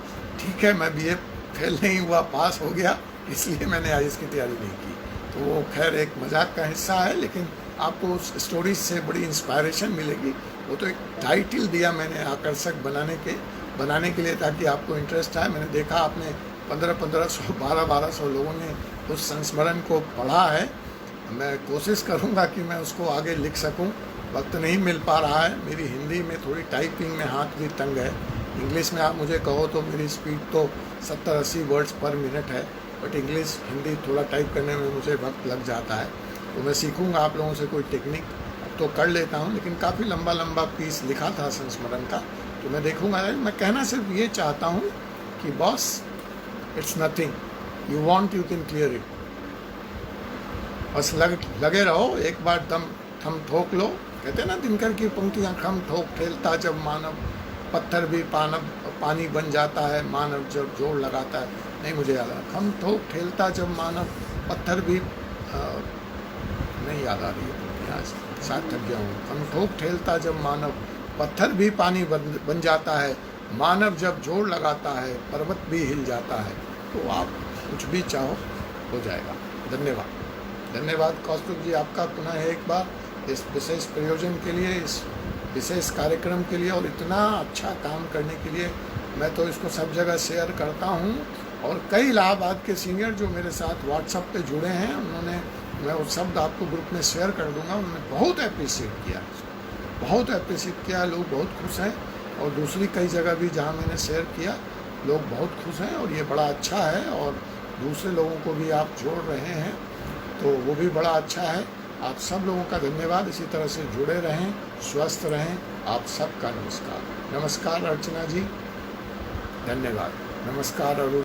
A: ठीक है, मैं BA फेल नहीं हुआ, पास हो गया, इसलिए मैंने IAS की तैयारी नहीं की। तो वो खैर एक मजाक का हिस्सा है, लेकिन आपको उस स्टोरीज से बड़ी इंस्पायरेशन मिलेगी। वो तो एक टाइटल दिया मैंने आकर्षक बनाने के लिए, ताकि आपको इंटरेस्ट आए। मैंने देखा आपने 1500 1200 लोगों ने उस संस्मरण को पढ़ा है। मैं कोशिश करूँगा कि मैं उसको आगे लिख सकूँ, वक्त नहीं मिल पा रहा है। मेरी हिंदी में थोड़ी टाइपिंग में हाथ भी तंग है। इंग्लिश में आप मुझे कहो तो मेरी स्पीड तो 70-80 वर्ड्स पर मिनट है, बट इंग्लिश हिंदी थोड़ा टाइप करने में मुझे वक्त लग जाता है। तो मैं सीखूंगा आप लोगों से कोई टेक्निक, तो कर लेता हूँ, लेकिन काफ़ी लंबा पीस लिखा था संस्मरण का, तो मैं देखूंगा। मैं कहना सिर्फ ये चाहता हूँ कि boss, it's nothing, you want you can clear it. बस लगे रहो, एक बार दम थम ठोक लो। कहते हैं ना दिनकर की पंक्तियाँ, खम ठोक ठेलता जब मानव, पत्थर भी पानी बन जाता है, मानव जब जोर लगाता है। नहीं, मुझे याद आ, खम ठोक ठेलता जब मानव, पत्थर भी नहीं याद आ रही है, यहाँ साथ थक गया हूँ। खम ठोक ठेलता जब मानव, पत्थर भी पानी बन जाता है, मानव जब जोर लगाता है, पर्वत भी हिल जाता है। तो आप कुछ भी चाहो हो जाएगा। धन्यवाद कौस्तुभ जी आपका पुनः एक बार इस विशेष प्रयोजन के लिए, इस विशेष कार्यक्रम के लिए और इतना अच्छा काम करने के लिए। मैं तो इसको सब जगह शेयर करता हूँ, और कई इलाहाबाद के सीनियर जो मेरे साथ व्हाट्सएप पे जुड़े हैं, उन्होंने, मैं वो शब्द आपको ग्रुप में शेयर कर दूंगा, उन्होंने बहुत अप्रिशिएट किया, बहुत अप्रिशिएट किया। लोग बहुत खुश हैं, और दूसरी कई जगह भी जहाँ मैंने शेयर किया, लोग बहुत खुश हैं, और ये बड़ा अच्छा है। और दूसरे लोगों को भी आप जोड़ रहे हैं, तो वो भी बड़ा अच्छा है। आप सब लोगों का धन्यवाद। इसी तरह से जुड़े रहें, स्वस्थ रहें। आप सबका नमस्कार। नमस्कार अर्चना जी, धन्यवाद। नमस्कार अरुण।